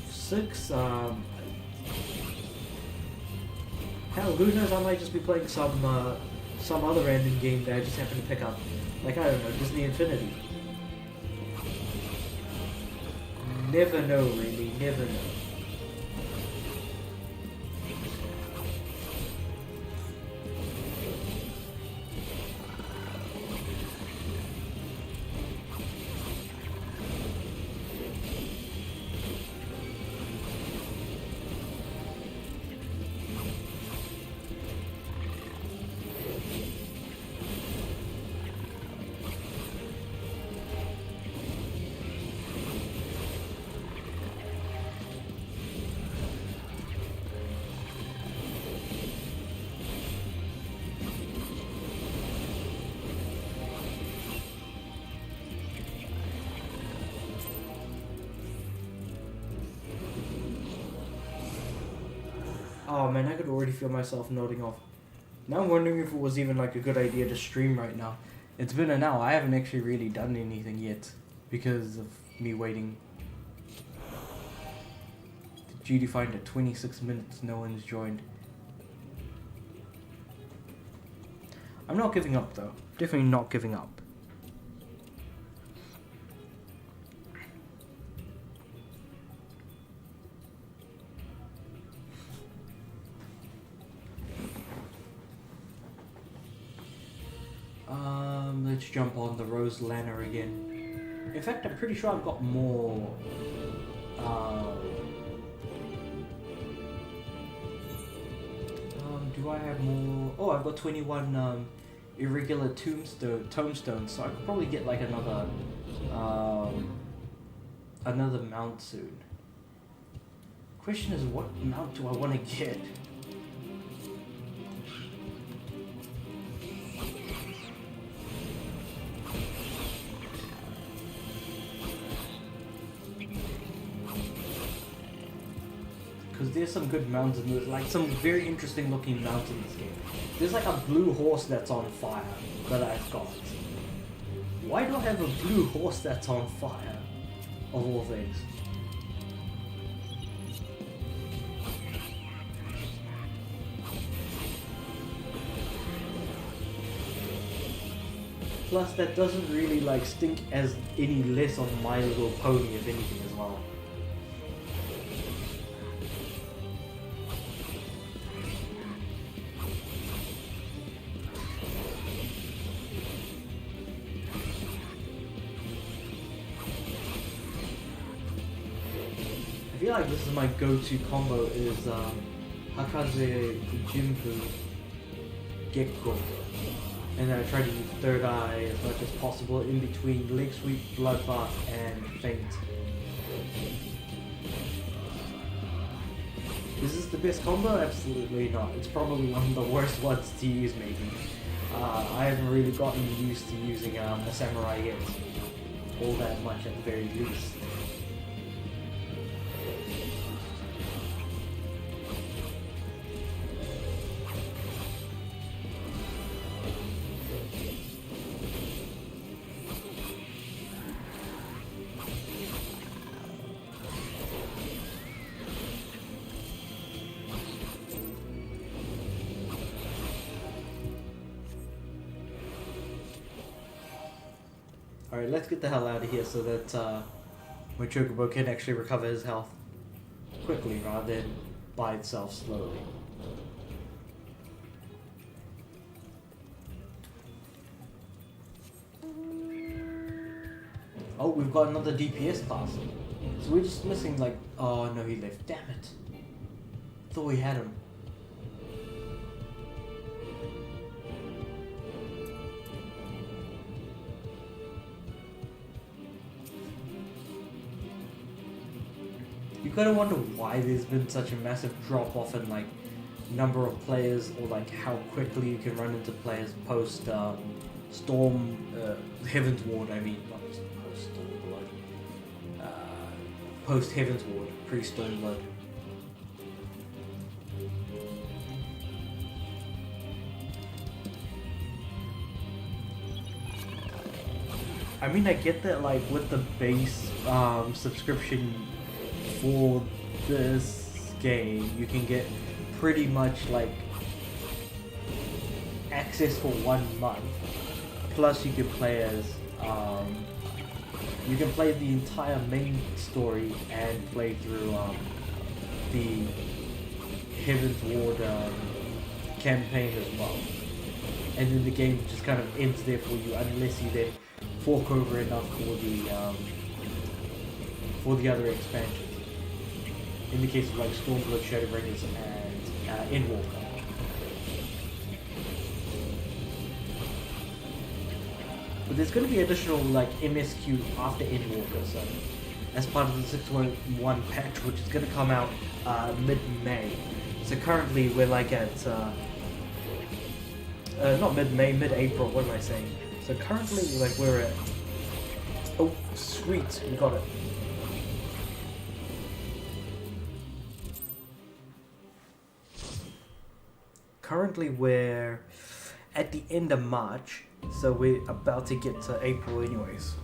6. Hell, who knows? I might just be playing some other random game that I just happen to pick up. Like, I don't know, Disney Infinity. Never know, really. Never know. Oh man, I could already feel myself nodding off. Now I'm wondering if it was even like a good idea to stream right now. It's been an hour. I haven't actually really done anything yet because of me waiting. The GD find at 26 minutes, no one's joined. I'm not giving up though. Definitely not giving up. Let's jump on the Rose Lanner again. In fact, I'm pretty sure I've got more. Do I have more? Oh, I've got 21 irregular tombstones, so I could probably get like another mount soon. Question is, what mount do I want to get? Because there's some good mounts in this, like some very interesting looking mounts in this game. There's like a blue horse that's on fire that I've got. Why do I have a blue horse that's on fire? Of all things. Plus, that doesn't really like stink as any less on My Little Pony, if anything, as well. I feel like this is my go-to combo is Hakaze Jinpu Gekko. And then I try to use Third Eye as much as possible in between Leg Sweep, Bloodbath, and Faint. Is this the best combo? Absolutely not. It's probably one of the worst ones to use, maybe. I haven't really gotten used to using a Samurai yet. All that much at the very least. Alright, let's get the hell out of here so that my Chocobo can actually recover his health quickly rather than by itself slowly. Oh, we've got another DPS class. So we're just missing like... Oh no, he left. Damn it. Thought we had him. You gotta wonder why there's been such a massive drop off in like number of players, or like how quickly you can run into players post Heaven's Ward. I mean, not post Stormblood. Post Heaven's Ward, pre Stormblood. I mean, I get that like with the base subscription for this game, you can get pretty much like access for 1 month. Plus, you can play as you can play the entire main story and play through the Heaven's Ward campaign as well. And then the game just kind of ends there for you, unless you then fork over enough for the other expansions. In the case of like Stormblood, Shadowbringers, and Endwalker. But there's going to be additional like MSQ after Endwalker, so as part of the 6.1 patch, which is going to come out mid-May. So currently we're like at not mid-May, mid-April. What am I saying? So currently like we're at... Oh, sweet, we got it. Currently we're at the end of March, so we're about to get to April anyways.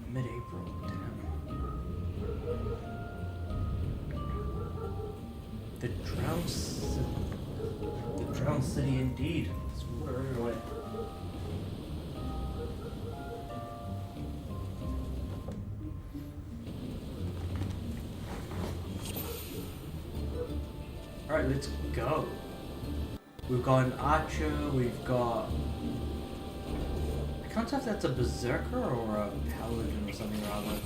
Mid-April, damn. The Drowned City indeed. There's water everywhere. Alright, let's go. We've got an archer, we've got... I can't tell if that's a berserker or a paladin or something rather.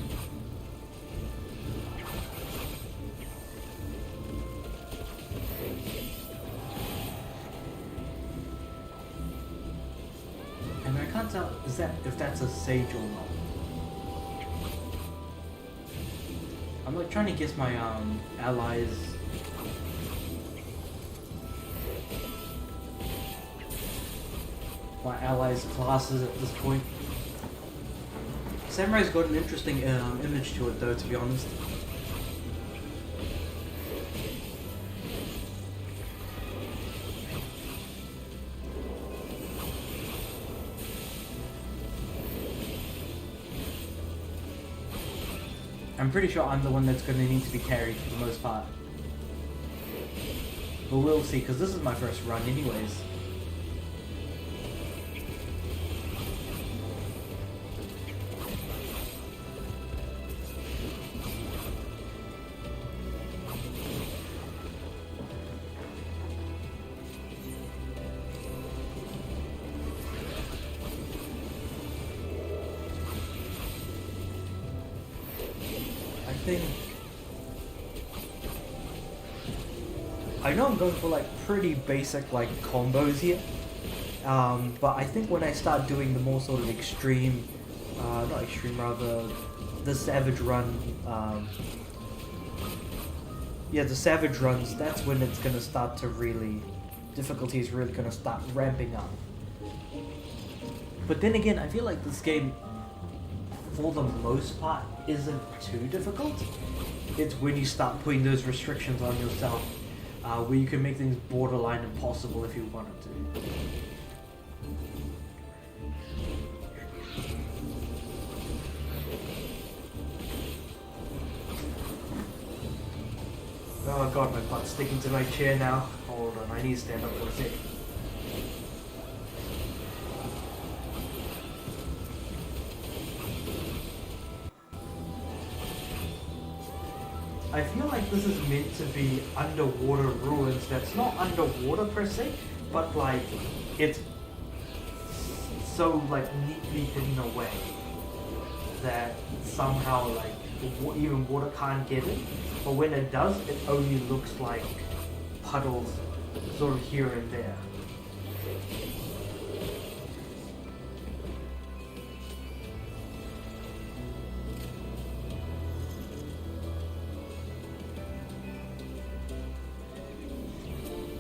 And I can't tell if that's a sage or not. I'm like trying to guess my allies. My allies' classes at this point. Samurai's got an interesting image to it though, to be honest. I'm pretty sure I'm the one that's going to need to be carried for the most part. But we'll see, because this is my first run anyways. I know I'm going for like pretty basic like combos here, but I think when I start doing the more sort of extreme, not extreme, rather the savage run, yeah, the savage runs, that's when it's gonna start to really, difficulty is really gonna start ramping up. But then again, I feel like this game, for the most part, isn't too difficult. It's when you start putting those restrictions on yourself, where you can make things borderline impossible if you wanted to. Oh god, my butt's sticking to my chair now. Hold on, I need to stand up for a sec. I feel like this is meant to be underwater ruins that's not underwater per se, but like it's so like neatly hidden away that somehow like even water can't get in, but when it does, it only looks like puddles sort of here and there.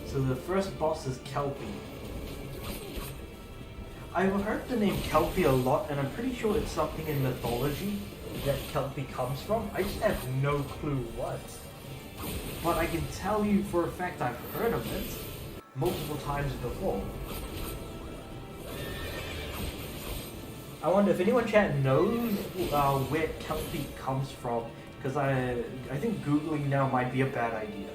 So the first boss is Kelpie. I've heard the name Kelpie a lot, and I'm pretty sure it's something in mythology that Kelpie comes from. I just have no clue what. But I can tell you for a fact I've heard of it multiple times before. I wonder if anyone chat knows where Kelpie comes from, because I think Googling now might be a bad idea.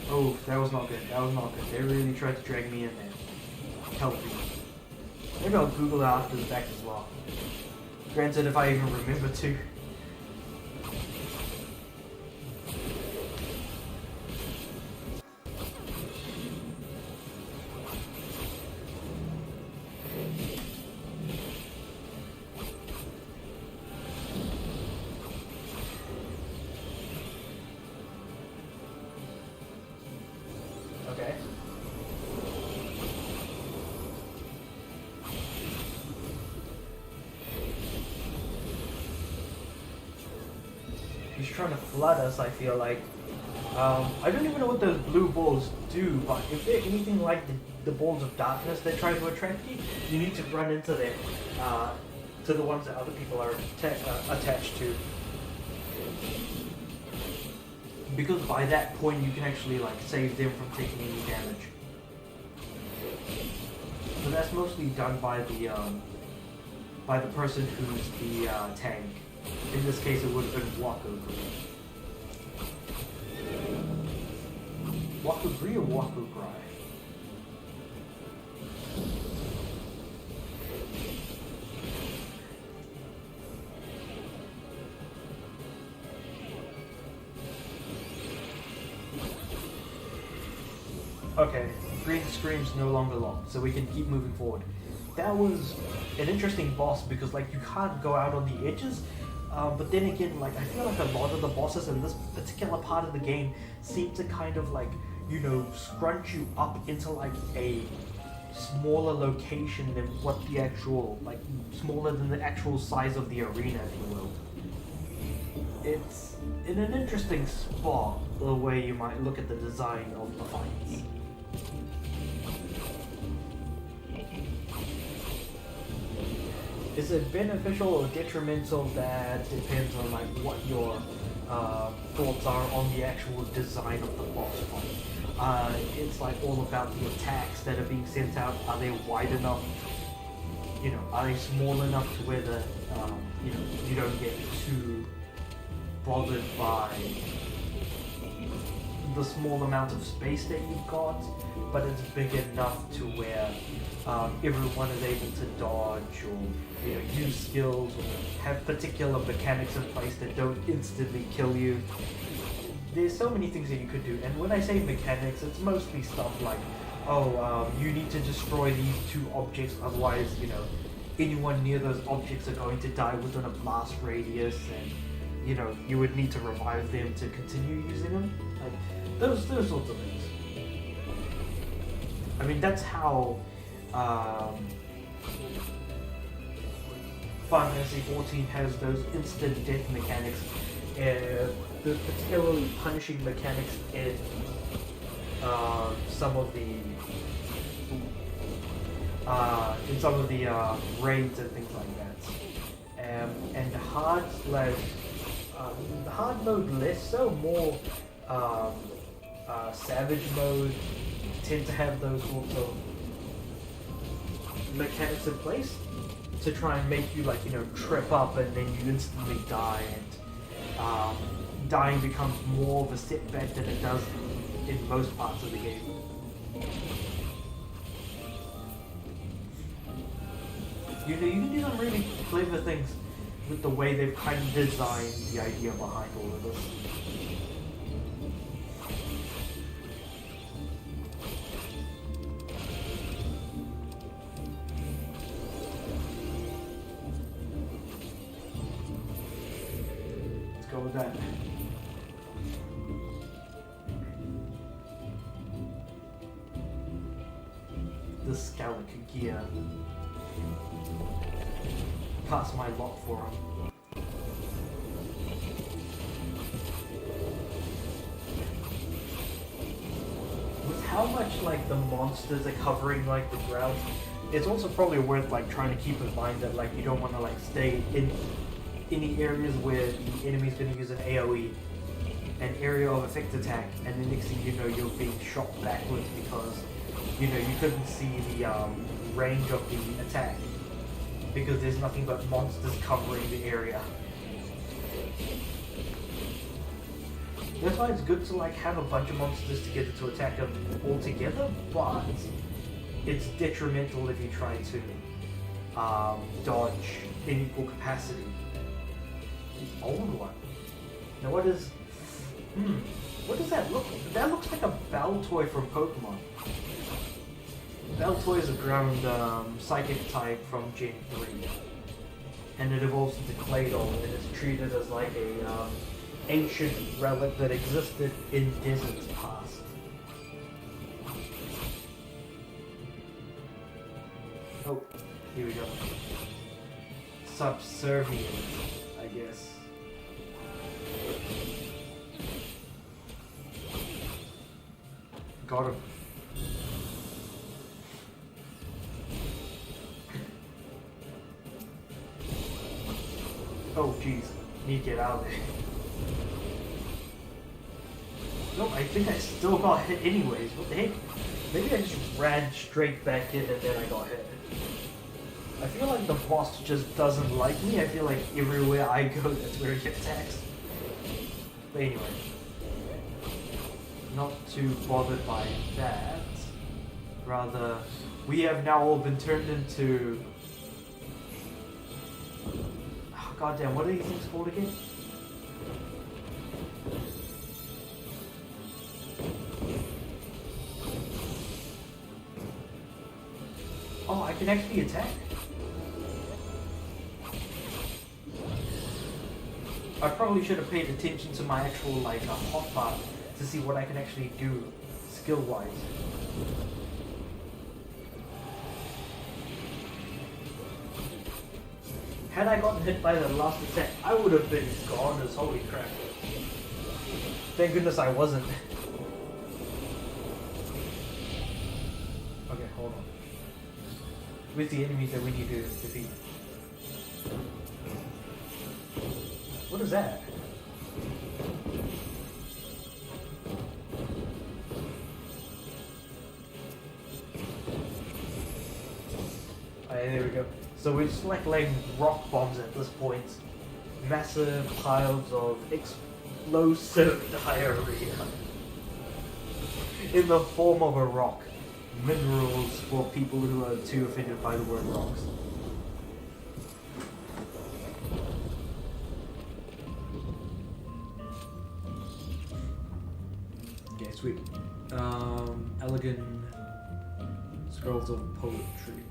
Oh, that was not good. That was not good. They really tried to drag me in there. Kelpie. Maybe I'll Google it after the fact as well. Granted, if I even remember to. Okay. He's trying to flood us, I feel like. I don't even know what those blue balls do, but if they're anything like the balls of darkness that try to attract you, you need to run into them, to the ones that other people are attached to. Because by that point you can actually like save them from taking any damage. So that's mostly done by the person who's the tank. In this case, it would have been Waku Gri. Waku Gri or Waku Gri? Okay, green scream's no longer locked, so we can keep moving forward. That was an interesting boss because like you can't go out on the edges, but then again, like I feel like a lot of the bosses in this particular part of the game seem to kind of like, you know, scrunch you up into like a smaller location than what the actual, like smaller than the actual size of the arena, if you will. It's in an interesting spot the way you might look at the design of the fights. Is it beneficial or detrimental? That depends on like what your thoughts are on the actual design of the boss fight. It's like all about the attacks that are being sent out. Are they wide enough? You know, are they small enough to where the you know, you don't get too bothered by the small amount of space that you've got, but it's big enough to where everyone is able to dodge or, you know, use skills or have particular mechanics in place that don't instantly kill you. There's so many things that you could do, and when I say mechanics, it's mostly stuff like, oh, you need to destroy these 2 objects, otherwise, you know, anyone near those objects are going to die within a blast radius, and, you know, you would need to revive them to continue using them. Like, those sorts of things. I mean, that's how Final Fantasy XIV has those instant death mechanics, the particularly punishing mechanics in some of the raids and things like that. And the hard mode less so, more savage mode tend to have those sorts of mechanics in place to try and make you, like, you know, trip up and then you instantly die, and dying becomes more of a setback than it does in most parts of the game. You know, you can do some really clever things with the way they've kind of designed the idea behind all of this. Let's go with that. The Scalic gear. Pass my lot for him. With how much, like, the monsters are covering, like, the ground, it's also probably worth, like, trying to keep in mind that, like, you don't want to, like, stay in any areas where the enemy's going to use an AoE, an area of effect attack, and the next thing you know, you're being shot backwards because, you know, you couldn't see the range of the attack, because there's nothing but monsters covering the area. That's why it's good to, like, have a bunch of monsters together to attack them all together, but it's detrimental if you try to dodge in equal capacity. The old one. Now what does that look like? That looks like a Baltoy from Pokemon. Baltoy is a ground psychic type from Gen 3, and it evolves into Claydol and is treated as like a ancient relic that existed in deserts past. Oh, here we go. Subservient, I guess. Got him. Oh jeez, need to get out of there. Nope, I think I still got hit anyways. What the heck? Maybe I just ran straight back in and then I got hit. I feel like the boss just doesn't like me. I feel like everywhere I go, that's where he attacks. But anyway, not too bothered by that. Rather, we have now all been turned into... Oh, goddamn, what are these things called again? Oh, I can actually attack? I probably should have paid attention to my actual, like, hotbar to see what I can actually do skill-wise. Had I gotten hit by the last attack, I would have been gone as holy crap. Thank goodness I wasn't. Okay, hold on. With the enemies that we need to defeat. What is that? So we're just like laying rock bombs at this point. Massive piles of explosive diarrhea in the form of a rock. Minerals for people who are too offended by the word rocks. Okay, sweet. Elegant scrolls of poetry.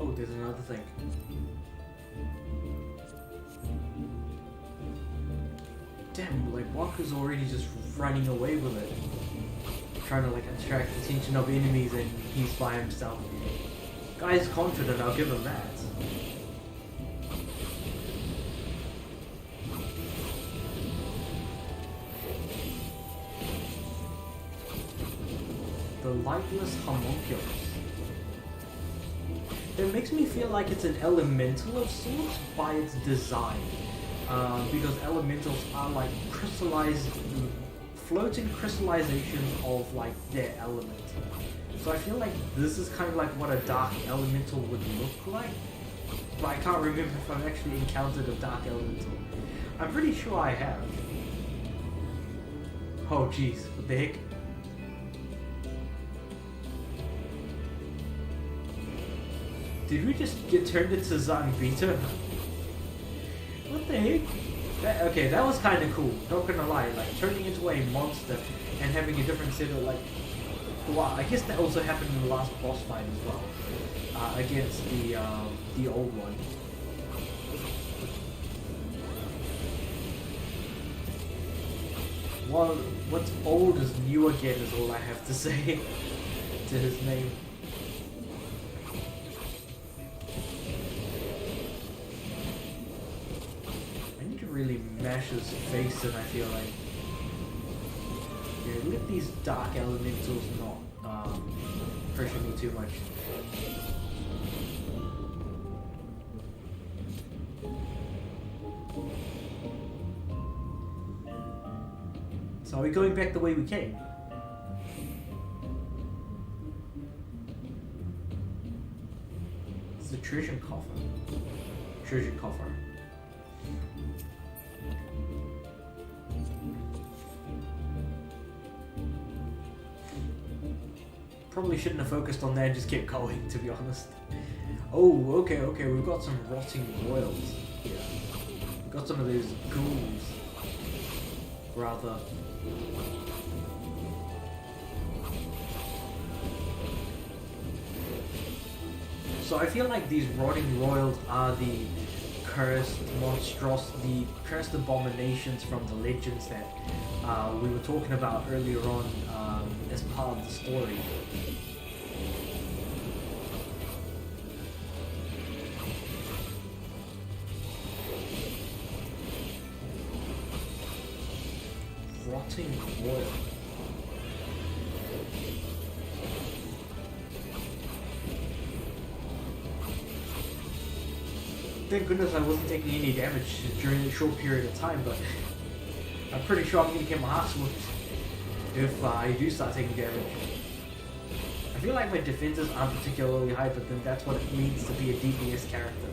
Oh, there's another thing. Damn, like Walker's already just running away with it. Trying to like attract the attention of enemies and he's by himself. Guy's confident, I'll give him that. The lightless homunculus. It makes me feel like it's an elemental of sorts by its design. Because elementals are like crystallized, floating crystallizations of like their element. So I feel like this is kind of like what a dark elemental would look like. But I can't remember if I've actually encountered a dark elemental. I'm pretty sure I have. Oh jeez, what the heck? Did we just get turned into Zanvita? What the heck? Okay, that was kind of cool. Not gonna lie, like turning into a monster and having a different set of like. Well, I guess that also happened in the last boss fight as well, against the old one. Well, what's old is new again is all I have to say to his name. Really mash his face and I feel like let these dark elementals not pressure me too much. So are we going back the way we came? It's the treasure coffer. Treasure coffer. Probably shouldn't have focused on that and just kept going, to be honest. Oh, okay, we've got some rotting royals here. We've got some of those ghouls, rather. So I feel like these rotting royals are the cursed monstrosity, cursed abominations from the legends that we were talking about earlier on as part of the story. Rotting royal. Thank goodness I wasn't taking any damage during a short period of time, but I'm pretty sure I'm going to get my ass whooped if I do start taking damage. I feel like my defenses aren't particularly high, but then that's what it means to be a DPS character.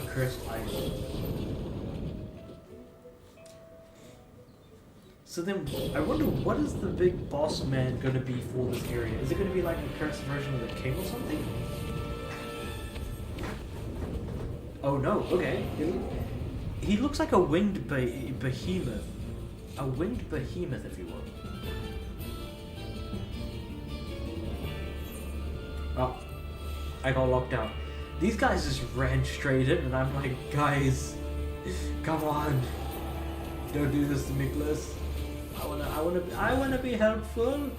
Cursed item. So then, I wonder what is the big boss man going to be for this area? Is it going to be like a cursed version of the king or something? Oh no, okay. He looks like a winged behemoth. A winged behemoth, if you will. Oh, I got locked out. These guys just ran straight in, and I'm like, guys, come on, don't do this to me, please. I wanna be helpful.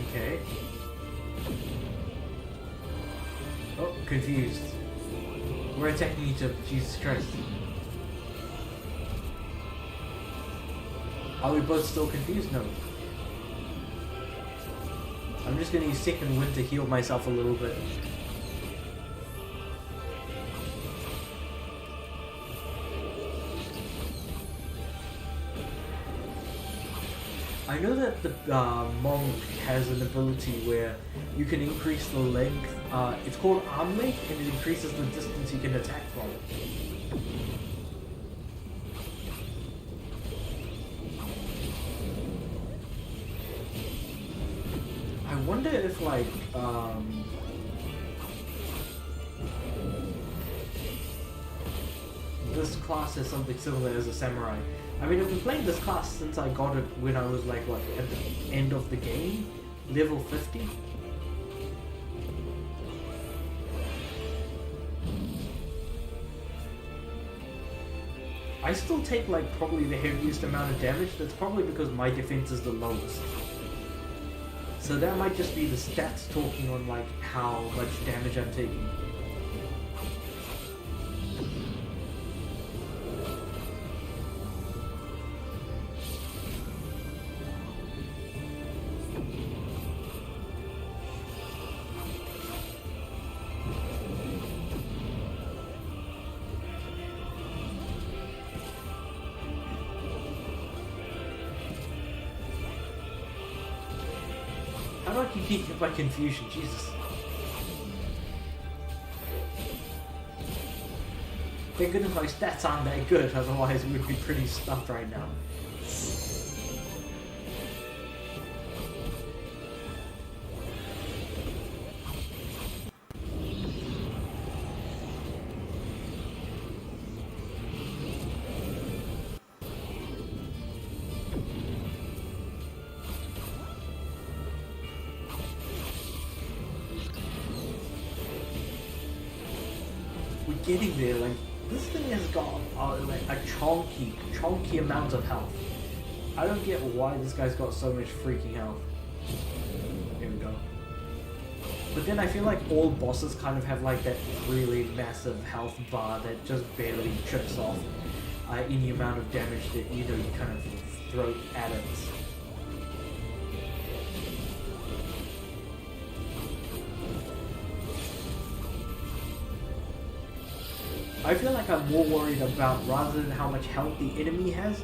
Okay. Oh, confused. We're attacking each other, Jesus Christ. Are we both still confused? No. I'm just gonna use second wind to heal myself a little bit. I know that the monk has an ability where you can increase the length. It's called arm length, and it increases the distance you can attack from. I wonder if like this class has something similar as a samurai. I mean, I've been playing this class since I got it when I was like, what, at the end of the game? Level 50? I still take like probably the heaviest amount of damage. That's probably because my defense is the lowest. So that might just be the stats talking on like how much damage I'm taking. How do I keep hit by confusion? Jesus. Thank goodness my stats aren't that good, otherwise we'd be pretty stuffed right now. Getting there, like this thing has got like a chunky amount of health. I don't get why this guy's got so much freaking health. Here we go. But then I feel like all bosses kind of have like that really massive health bar that just barely trips off any amount of damage that you kind of throw at it. I feel like I'm more worried about, rather than how much health the enemy has,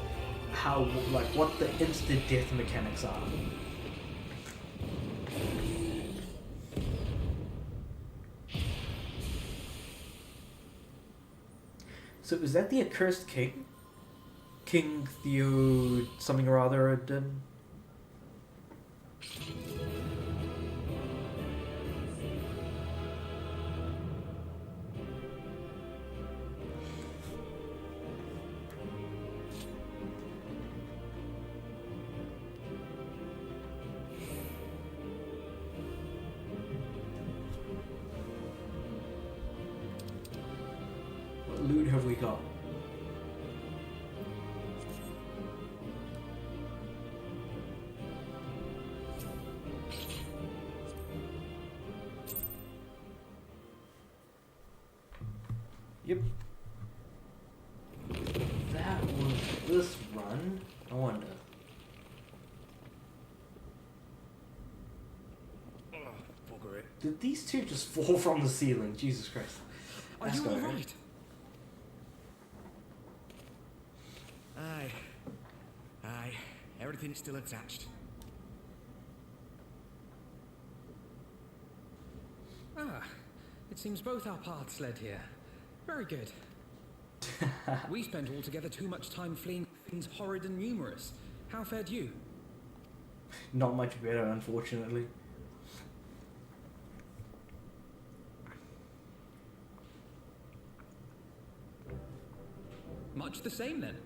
what the instant death mechanics are. So is that the accursed king? King Theo something or other did? Loot have we got? Yep. That was this run. I wonder. Oh, bugger it. Did these two just fall from the ceiling? Jesus Christ. Are you alright? Aye. Everything's still attached. Ah, it seems both our paths led here. Very good. We spent altogether too much time fleeing things horrid and numerous. How fared you? Not much better, unfortunately. Much the same then.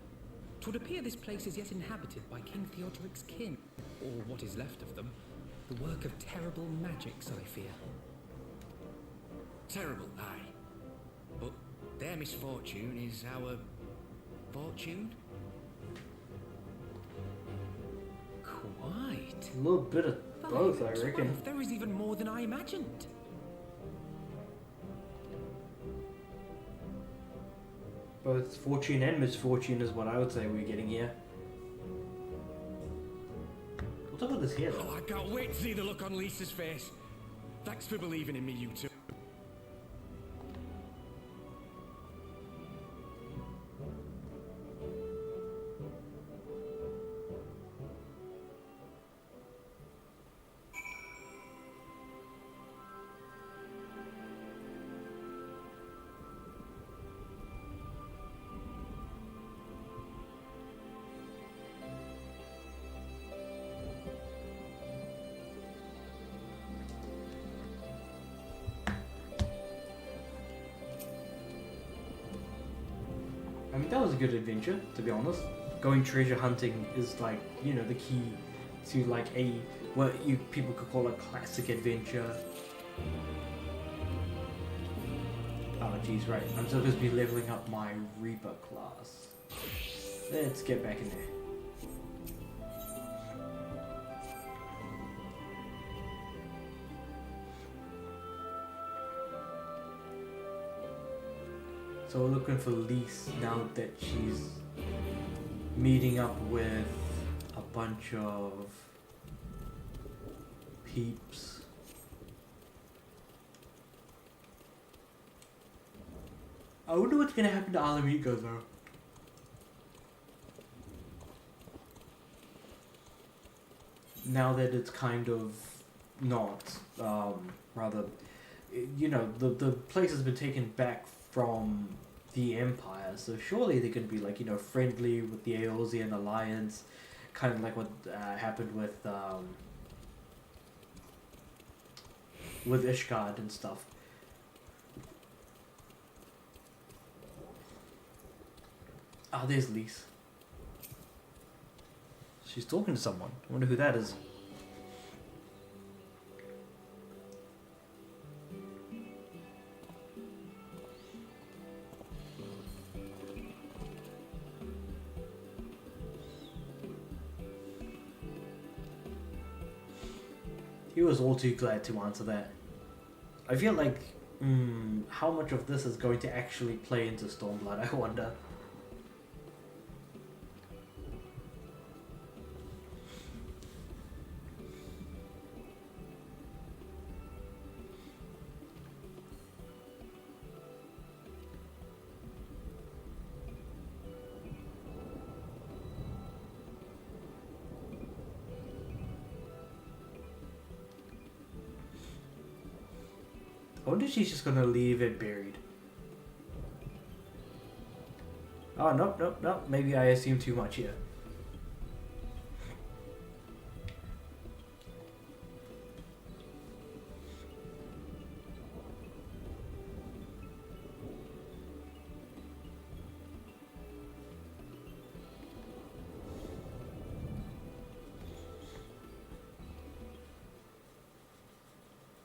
'Twould appear this place is yet inhabited by King Theodoric's kin, or what is left of them. The work of terrible magics, I fear. Terrible, aye. But Their misfortune is our fortune. Quite. A little bit of both, I reckon. 12, there is even more than I imagined. Both fortune and misfortune is what I would say we're getting here. What's up with this here, though? Oh, I can't wait to see the look on Lisa's face. Thanks for believing in me, you two. I mean, that was a good adventure, to be honest. Going treasure hunting is like, you know, the key to like what you people could call a classic adventure. Oh jeez, right. I'm supposed to be leveling up my Reaper class. Let's get back in there. So we're looking for Lise now that she's meeting up with a bunch of peeps. I wonder what's gonna happen to Alamigo though. Now that it's kind of not, rather, you know, the place has been taken back from the Empire, so surely they could be like, you know, friendly with the Eorzean Alliance, kind of like what happened with Ishgard and stuff. Ah, there's Lise. She's talking to someone. I wonder who that is. He was all too glad to answer that. I feel like, how much of this is going to actually play into Stormblood, I wonder. I wonder if she's just gonna leave it buried. Oh, nope. Maybe I assumed too much here.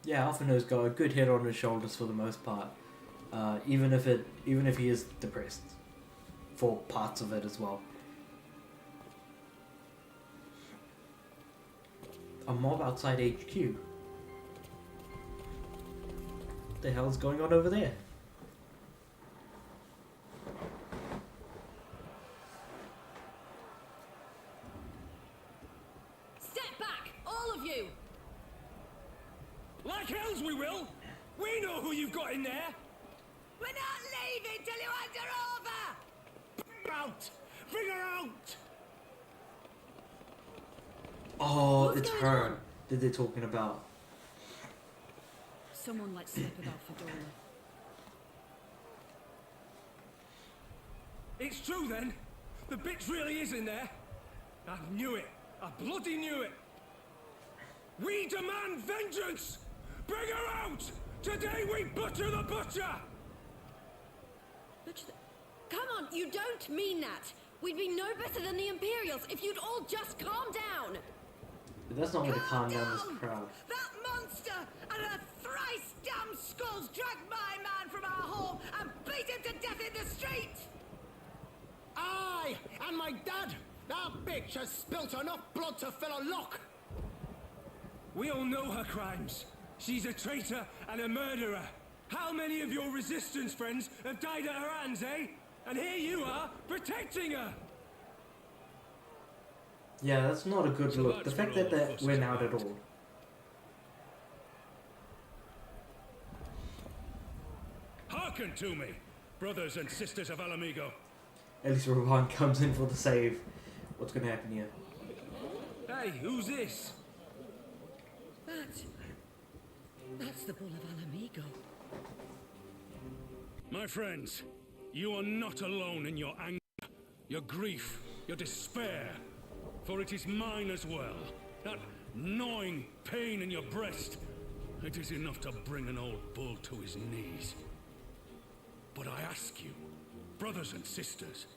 Yeah, Alphino's got a good head on his shoulders for the most part, even if he is depressed, for parts of it as well. A mob outside HQ. What the hell's going on over there? Step back, all of you! Like hells we will! We know who you've got in there! We're not leaving till you hand her over! Bring her out! Bring her out! Oh, What's it's going her on? that they're talking about. Someone let's slip about Fedora. It's true then! The bitch really is in there! I knew it! I bloody knew it! We demand vengeance! Bring her out! Today we butcher the butcher! Butcher the... Come on, you don't mean that! We'd be no better than the Imperials if you'd all just calm down! But that's not going to calm down this crowd. That monster and her thrice damned skulls dragged my man from our home and beat him to death the street! Aye, and my dad! That bitch has spilt enough blood to fill a lock! We all know her crimes. She's a traitor and a murderer. How many of your resistance friends have died at her hands, eh? And here you are, protecting her! Yeah, that's not a good So look. The that's fact what that all that fuss went is out at about. all. Hearken to me, brothers and sisters of Alamigo. At least Rohan comes in for the save. What's gonna happen here? Hey, who's this? That's the Bull of Alamigo. My friends, you are not alone in your anger, your grief, your despair, for it is mine as well. That gnawing pain in your breast, it is enough to bring an old bull to his knees. But I ask you, brothers and sisters,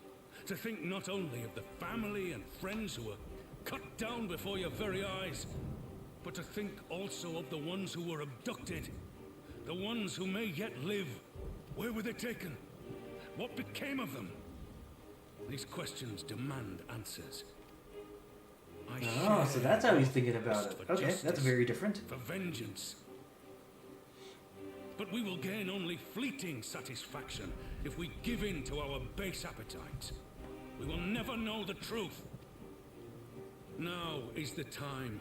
to think not only of the family and friends who were cut down before your very eyes, but to think also of the ones who were abducted, the ones who may yet live. Where were they taken? What became of them? These questions demand answers. I Oh, so share that's how he's your thinking about thirst it. for Okay, that's justice, very different. for vengeance. But we will gain only fleeting satisfaction if we give in to our base appetites. We will never know the truth. Now is the time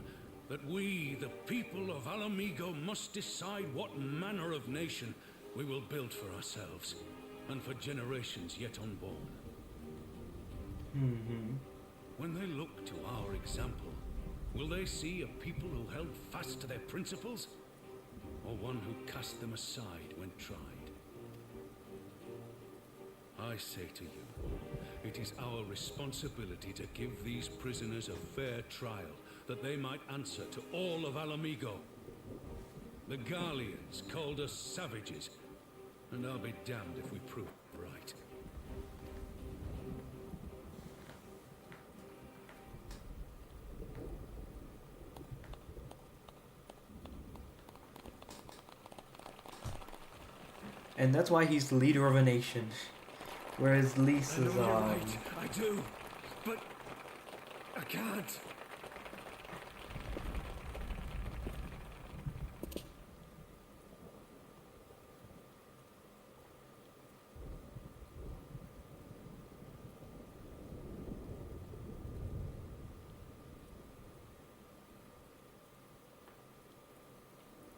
that we, the people of Alamigo, must decide what manner of nation we will build for ourselves and for generations yet unborn. When they look to our example, will they see a people who held fast to their principles, or one who cast them aside when tried? I say to you, it is our responsibility to give these prisoners a fair trial, that they might answer to all of Alamigo. The Garleans called us savages, and I'll be damned if we prove right. And that's why he's the leader of a nation. Whereas I Lisa's, know you're right, I do, but I can't.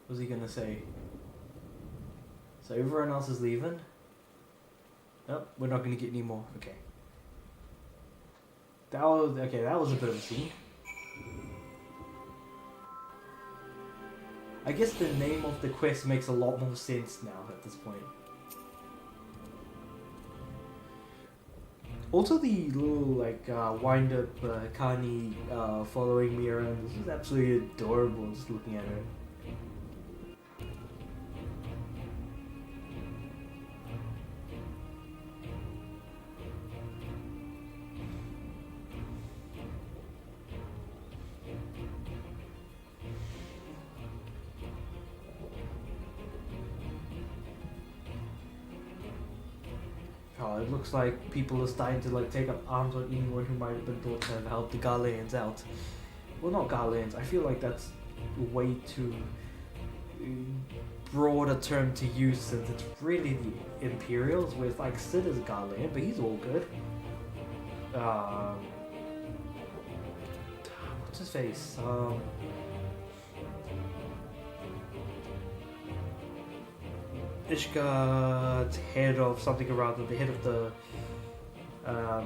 what was he gonna say? So everyone else is leaving? Nope, we're not gonna get any more. Okay. That was a bit of a scene. I guess the name of the quest makes a lot more sense now at this point. Also the little like wind up Kani following me around. This is absolutely adorable just looking at her. Oh, it looks like people are starting to like take up arms on anyone who might have been thought to have helped the Garleans out. Well, not Garleans. I feel like that's way too broad a term to use since it's really the Imperials, with like Sid is a Garlean, but he's all good. What's his face? Ishgard's head of something or other, the head of the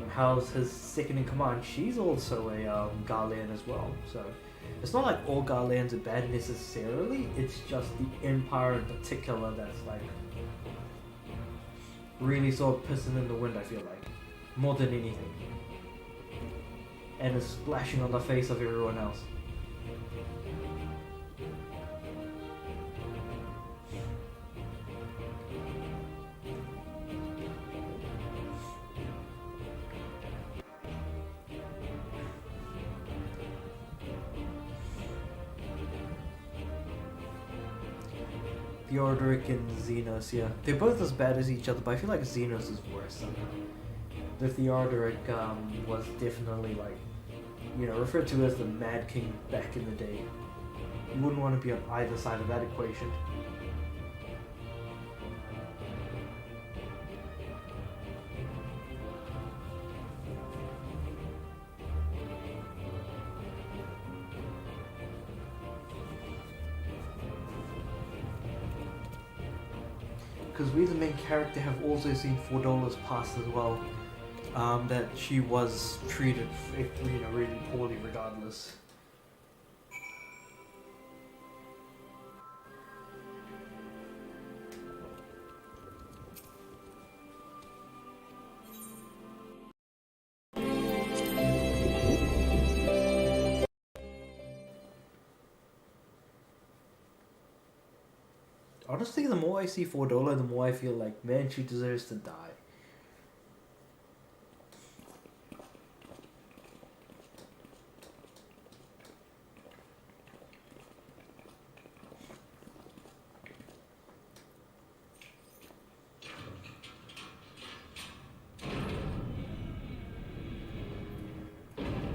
house, his second in command, she's also a Garlean as well. So it's not like all Garleans are bad necessarily, it's just the Empire in particular that's like really sort of pissing in the wind, I feel like, more than anything. And is splashing on the face of everyone else. Theodoric and Xenos, yeah. They're both as bad as each other, but I feel like Xenos is worse somehow. The Theodoric was definitely like, you know, referred to as the Mad King back in the day. You wouldn't want to be on either side of that equation. Because we, the main character, have also seen $4 pass as well. That she was treated, you know, really poorly regardless. Honestly, the more I see $4, the more I feel like, man, she deserves to die.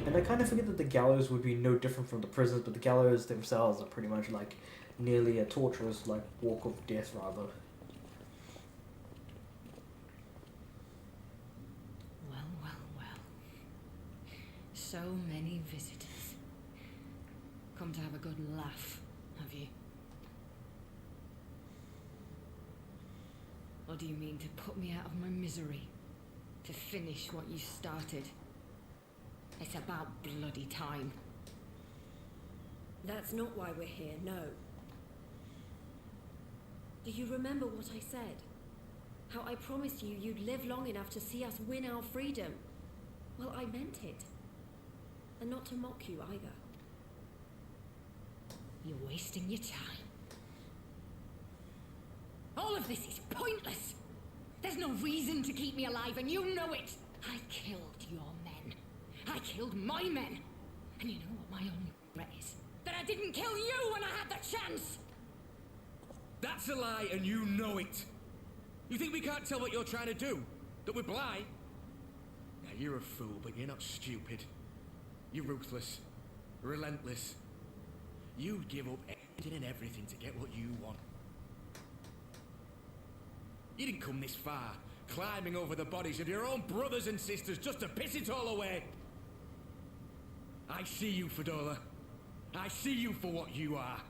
And I kind of forget that the gallows would be no different from the prisons, but the gallows themselves are pretty much like nearly a torturous, like, walk of death, rather. Well, well, well. So many visitors. Come to have a good laugh, have you? Or do you mean to put me out of my misery? To finish what you started? It's about bloody time. That's not why we're here, no. Do you remember what I said? How I promised you you'd live long enough to see us win our freedom? Well, I meant it. And not to mock you either. You're wasting your time. All of this is pointless. There's no reason to keep me alive, and you know it. I killed your men. I killed my men. And you know what my only regret is? That I didn't kill you when I had the chance! That's a lie, and you know it. You think we can't tell what you're trying to do? That we're blind? Now, you're a fool, but you're not stupid. You're ruthless. Relentless. You'd give up anything and everything to get what you want. You didn't come this far, climbing over the bodies of your own brothers and sisters just to piss it all away. I see you, Fedora. I see you for what you are.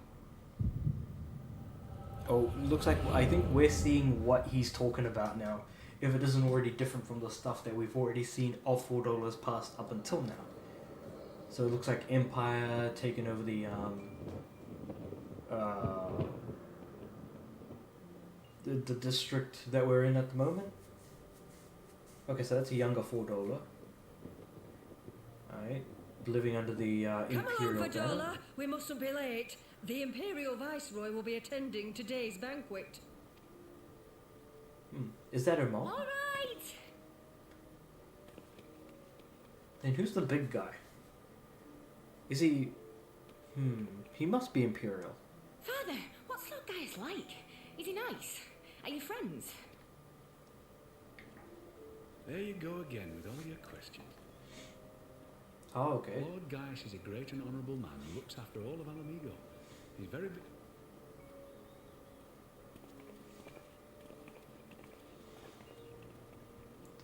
Oh, looks like, I think we're seeing what he's talking about now, if it isn't already different from the stuff that we've already seen of $4 past up until now. So it looks like Empire taking over the district that we're in at the moment. Okay, so that's a younger $4. Alright, living under the Imperial Come along, banner. Fedora. We mustn't be late. The Imperial Viceroy will be attending today's banquet. Is that her mom? All right. Then who's the big guy? Is he... he must be Imperial. Father, what's that guy's like? Is he nice? Are you friends? There you go again with all your questions. Oh, okay. Lord Gaius is a great and honourable man who looks after all of Alamigo. He's very big.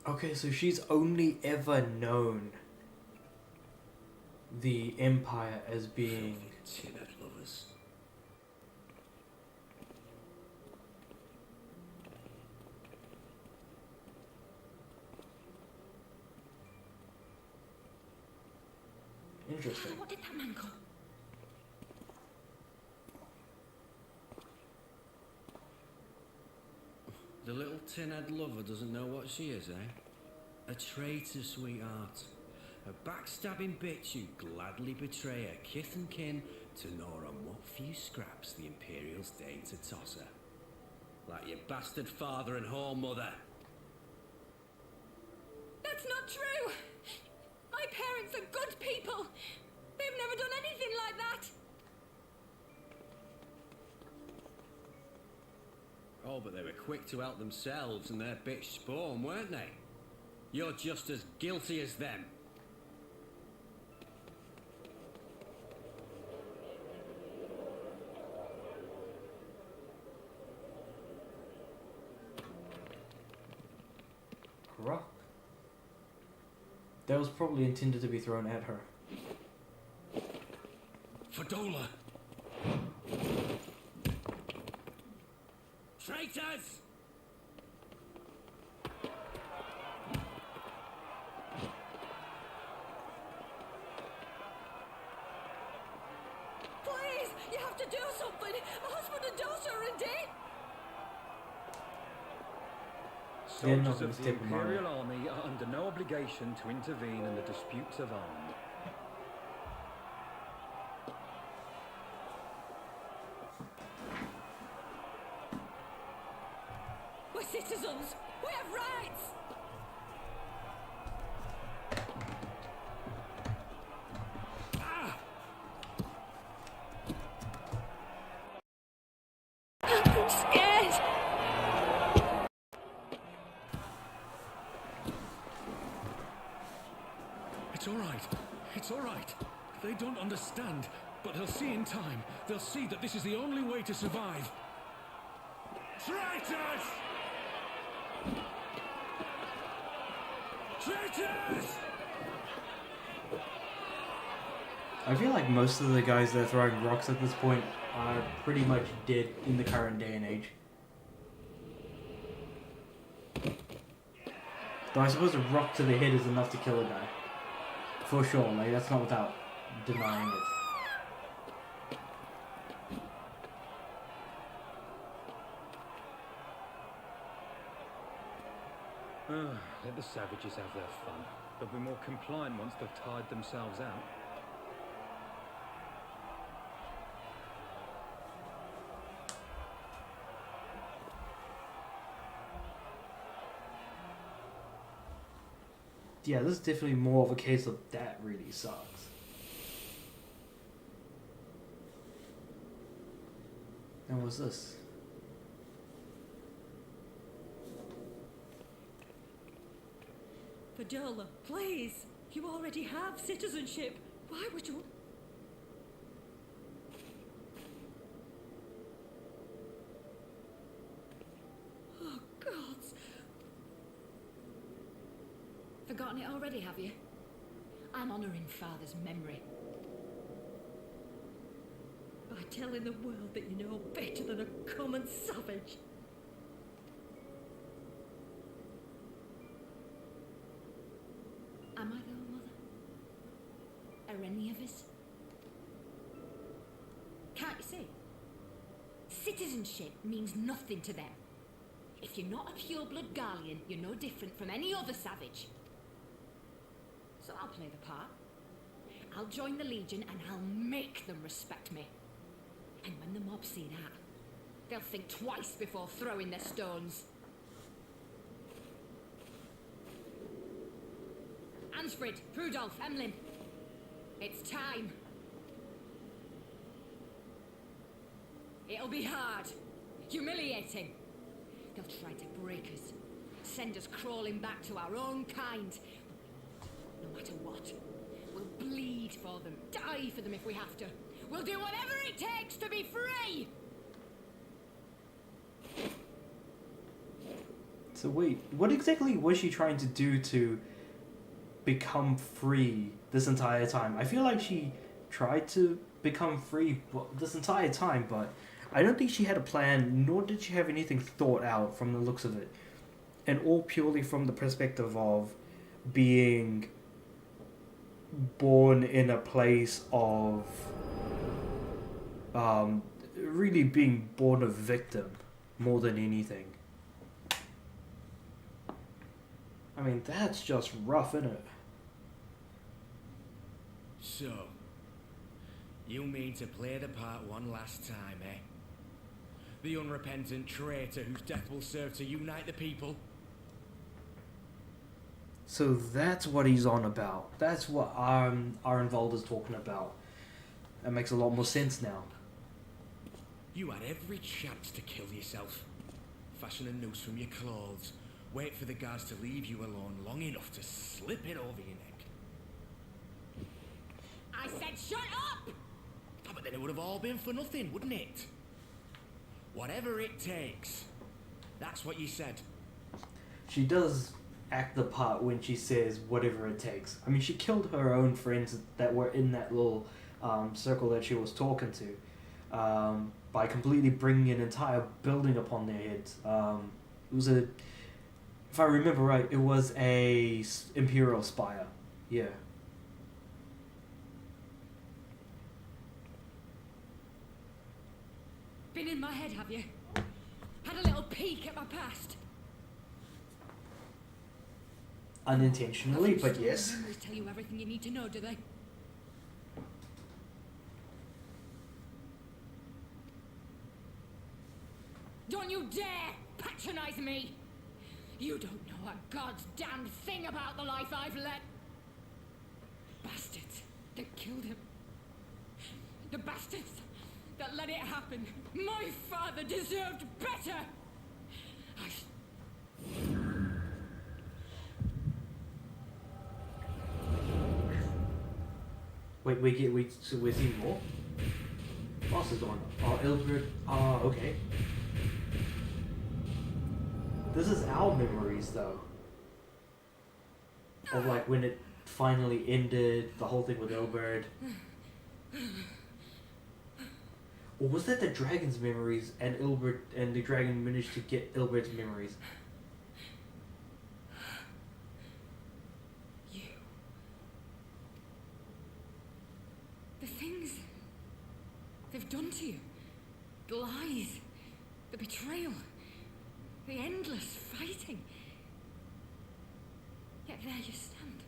Okay, so she's only ever known the Empire as being... Tinner lovers. Interesting. Father, what did that man call? The little tin-head lover doesn't know what she is, eh? A traitor, sweetheart. A backstabbing bitch who'd gladly betray her kith and kin to gnaw on what few scraps the Imperials deign to toss her. Like your bastard father and whore mother. That's not true! My parents are good people! They've never done anything like that! Oh, but they were quick to help themselves and their bitch spawn, weren't they? You're just as guilty as them. Rock. That was probably intended to be thrown at her. Fadola! Traitors! Please, you have to do something. My husband and daughter are in danger. They're not Soldiers gonna of the step them on. Imperial Army are under no obligation to intervene in the disputes of armed. We're citizens. We have rights. I'm scared. It's all right. It's all right. They don't understand, but they'll see in time. They'll see that this is the only way to survive. Traitors! Traitors! I feel like most of the guys that are throwing rocks at this point are pretty much dead in the current day and age. Though I suppose a rock to the head is enough to kill a guy. For sure, like that's not without denying it. Let the savages have their fun. They'll be more compliant once they've tired themselves out. Yeah, this is definitely more of a case of that really sucks. And what's this? Fadola, please. You already have citizenship. Why would you... Oh, gods. Forgotten it already, have you? I'm honouring Father's memory. By telling the world that you know better than a common savage. Am I though, Mother? Are any of us? Can't you see? Citizenship means nothing to them. If you're not a pure-blood Garlean, you're no different from any other savage. So I'll play the part. I'll join the Legion and I'll make them respect me. And when the mob see that, they'll think twice before throwing their stones. Ansfrid, Rudolph, Emlyn. It's time. It'll be hard. Humiliating. They'll try to break us. Send us crawling back to our own kind. No matter what. We'll bleed for them. Die for them if we have to. We'll do whatever it takes to be free! So wait, what exactly was she trying to do to become free this entire time? I feel like she tried to become free this entire time, but I don't think she had a plan, nor did she have anything thought out from the looks of it. And all purely from the perspective of being born in a place of really being born a victim more than anything. I mean, that's just rough, isn't it? So, you mean to play the part one last time, eh? The unrepentant traitor whose death will serve to unite the people? So that's what he's on about. That's what Arenvald is talking about. That makes a lot more sense now. You had every chance to kill yourself. fashion a noose from your clothes, wait for the guards to leave you alone long enough to slip it over your neck. I said shut up! Ah, but then it would have all been for nothing, wouldn't it? Whatever it takes. That's what you said. She does act the part when she says whatever it takes. I mean, she killed her own friends that were in that little circle that she was talking to by completely bringing an entire building upon their heads. It was a, if I remember right, it was a Imperial spire. Yeah. Been in my head, have you? Had a little peek at my past? Unintentionally, but yes. Memories tell you everything you need to know, do they? Don't you dare patronize me! You don't know a god's damned thing about the life I've led. Bastards that killed him. The bastards that let it happen. My father deserved better! Wait, so we're seeing more? What else is going on? Oh, Ilbert, okay. This is our memories, though. Of, like, when it finally ended, the whole thing with Ilbert. Or was that the dragon's memories and Ilbert, and the dragon managed to get Ilbert's memories? You. The things they've done to you. The lies. The betrayal. The endless fighting. Yet there you stand.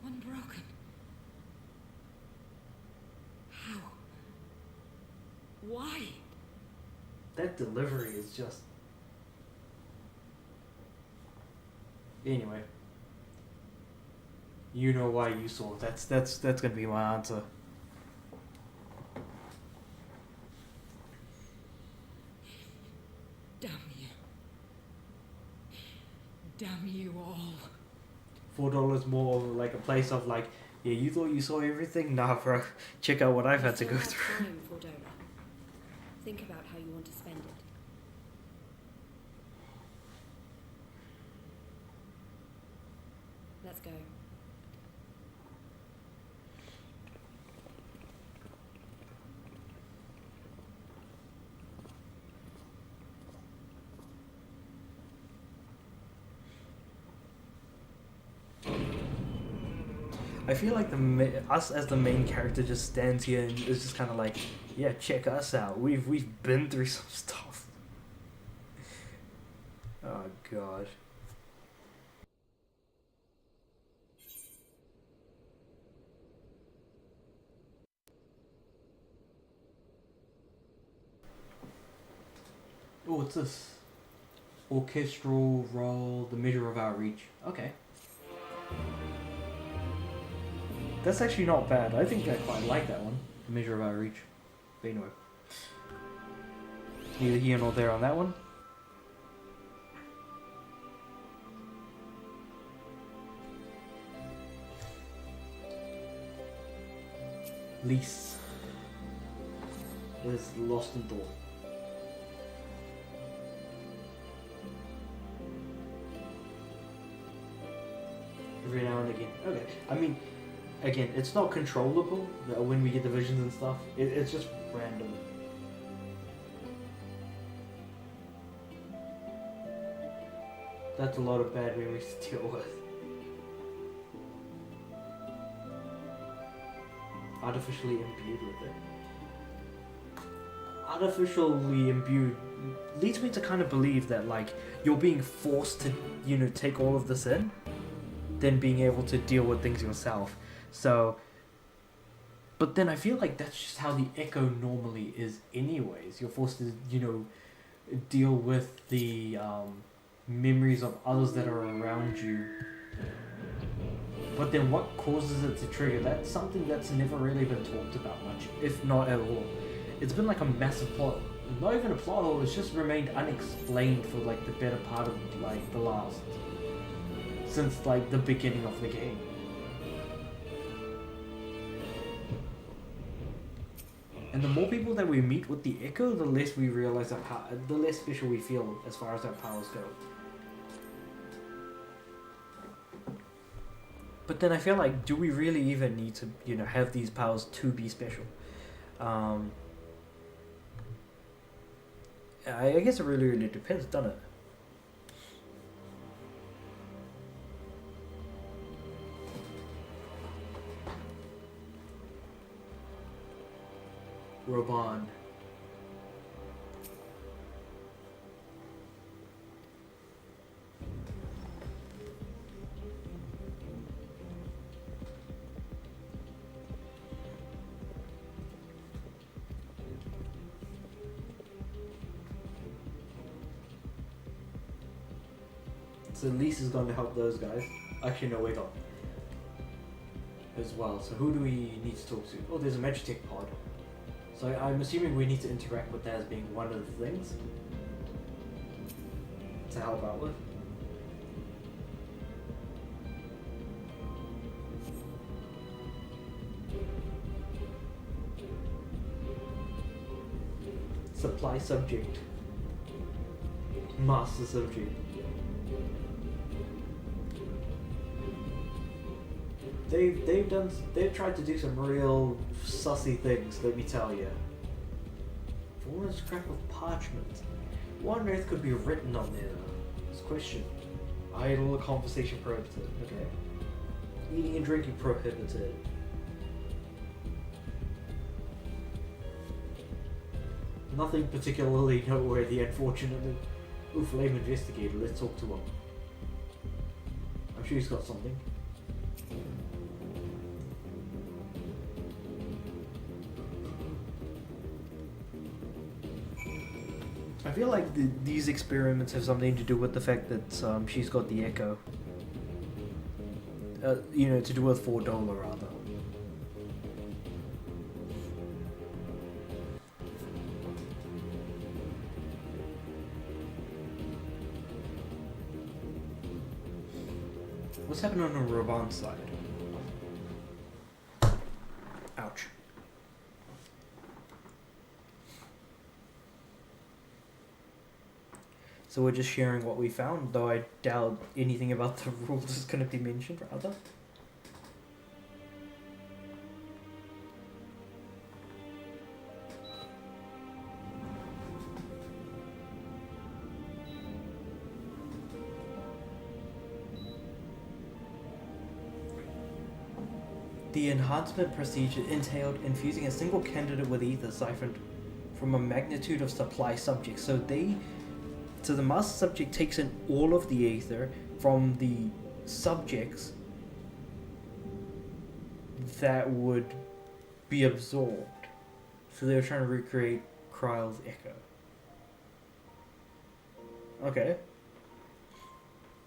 Unbroken. How? Why? That delivery is just... Anyway. You know why you saw. That's gonna be my answer. Damn you. Damn you all. $4 more, like a place of like, yeah, you thought you saw everything? Nah, bro. Check out what I've had to go through. Time for Dora. Think about how you want to spend it. Let's go. I feel like us as the main character just stands here and is just kind of like, yeah, check us out. We've been through some stuff. Oh god. Oh, what's this? Orchestral roll, the measure of our reach. Okay. That's actually not bad. I think I quite like that one. The measure of our reach. But anyway. Neither here nor there on that one. Lease. Is lost in thought. Every now and again. Okay. I mean, again, it's not controllable when we get the visions and stuff. It's just random. That's a lot of bad memories to deal with. Artificially imbued with it. Artificially imbued leads me to kind of believe that, like, you're being forced to, you know, take all of this in, then being able to deal with things yourself. So, but then I feel like that's just how the Echo normally is anyways. You're forced to, you know, deal with the memories of others that are around you. But then what causes it to trigger? That's something that's never really been talked about much, if not at all. It's been like a massive plot not even a plot hole, it's just remained unexplained for like the better part of like the last, since like the beginning of the game. And the more people that we meet with the Echo, the less we realize that the less special we feel as far as our powers go. But then I feel like, do we really even need to, you know, have these powers to be special? I guess it really depends, doesn't it? Roban. So Lisa's going to help those guys. Actually, no, wait on. As well. So who do we need to talk to? Oh, there's a Magitech pod. So I'm assuming we need to interact with that as being one of the things to help out with. Supply subject. Master subject. They've tried to do some real sussy things, let me tell you. Fallen scrap of parchment. What on earth could be written on there? This question. Idle conversation prohibited. Okay. Eating and drinking prohibited. Nothing particularly noteworthy, unfortunately. Ooh, Flame Investigator. Let's talk to him. I'm sure he's got something. I feel like these experiments have something to do with the fact that she's got the Echo. You know, to do with $4 rather. What's happening on the Roban side? Ouch. So we're just sharing what we found, though I doubt anything about the rules is going to be mentioned, rather. The enhancement procedure entailed infusing a single candidate with ether siphoned from a magnitude of supply subjects. So the master subject takes in all of the ether from the subjects that would be absorbed. So they were trying to recreate Kryle's Echo. Okay.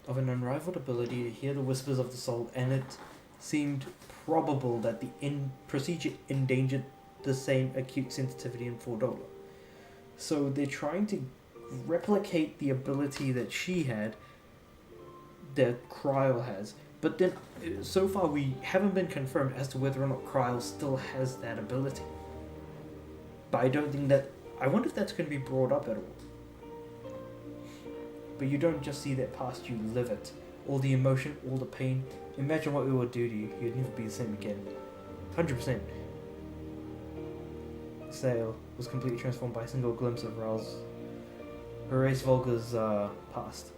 Of an unrivaled ability to hear the whispers of the soul, and it seemed probable that the procedure endangered the same acute sensitivity in $4. So they're trying to replicate the ability that she had, that Kryle has, but then so far we haven't been confirmed as to whether or not Kryle still has that ability. But I don't think that, I wonder if that's going to be brought up at all. But you don't just see that past, you live it. All the emotion, all the pain. Imagine what it would do to you. You'd never be the same again. 100%. Sale was completely transformed by a single glimpse of Ral's Horace Volga's past.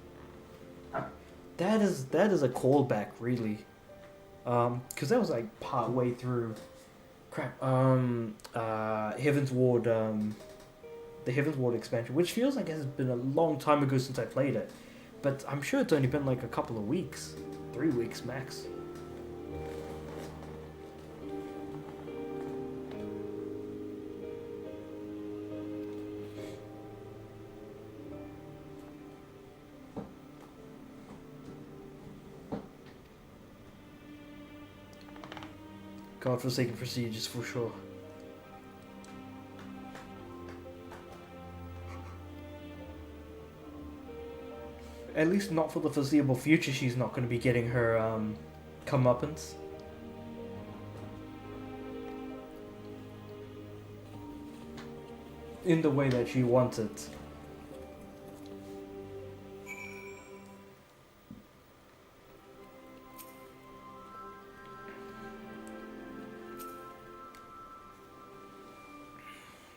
That is a callback, really. Because that was like part way through. Heaven's Ward. The Heaven's Ward expansion, which feels like it has been a long time ago since I played it, but I'm sure it's only been like a couple of weeks, 3 weeks max. Godforsaken procedures for sure. At least not for the foreseeable future, she's not going to be getting her comeuppance. In the way that she wants it.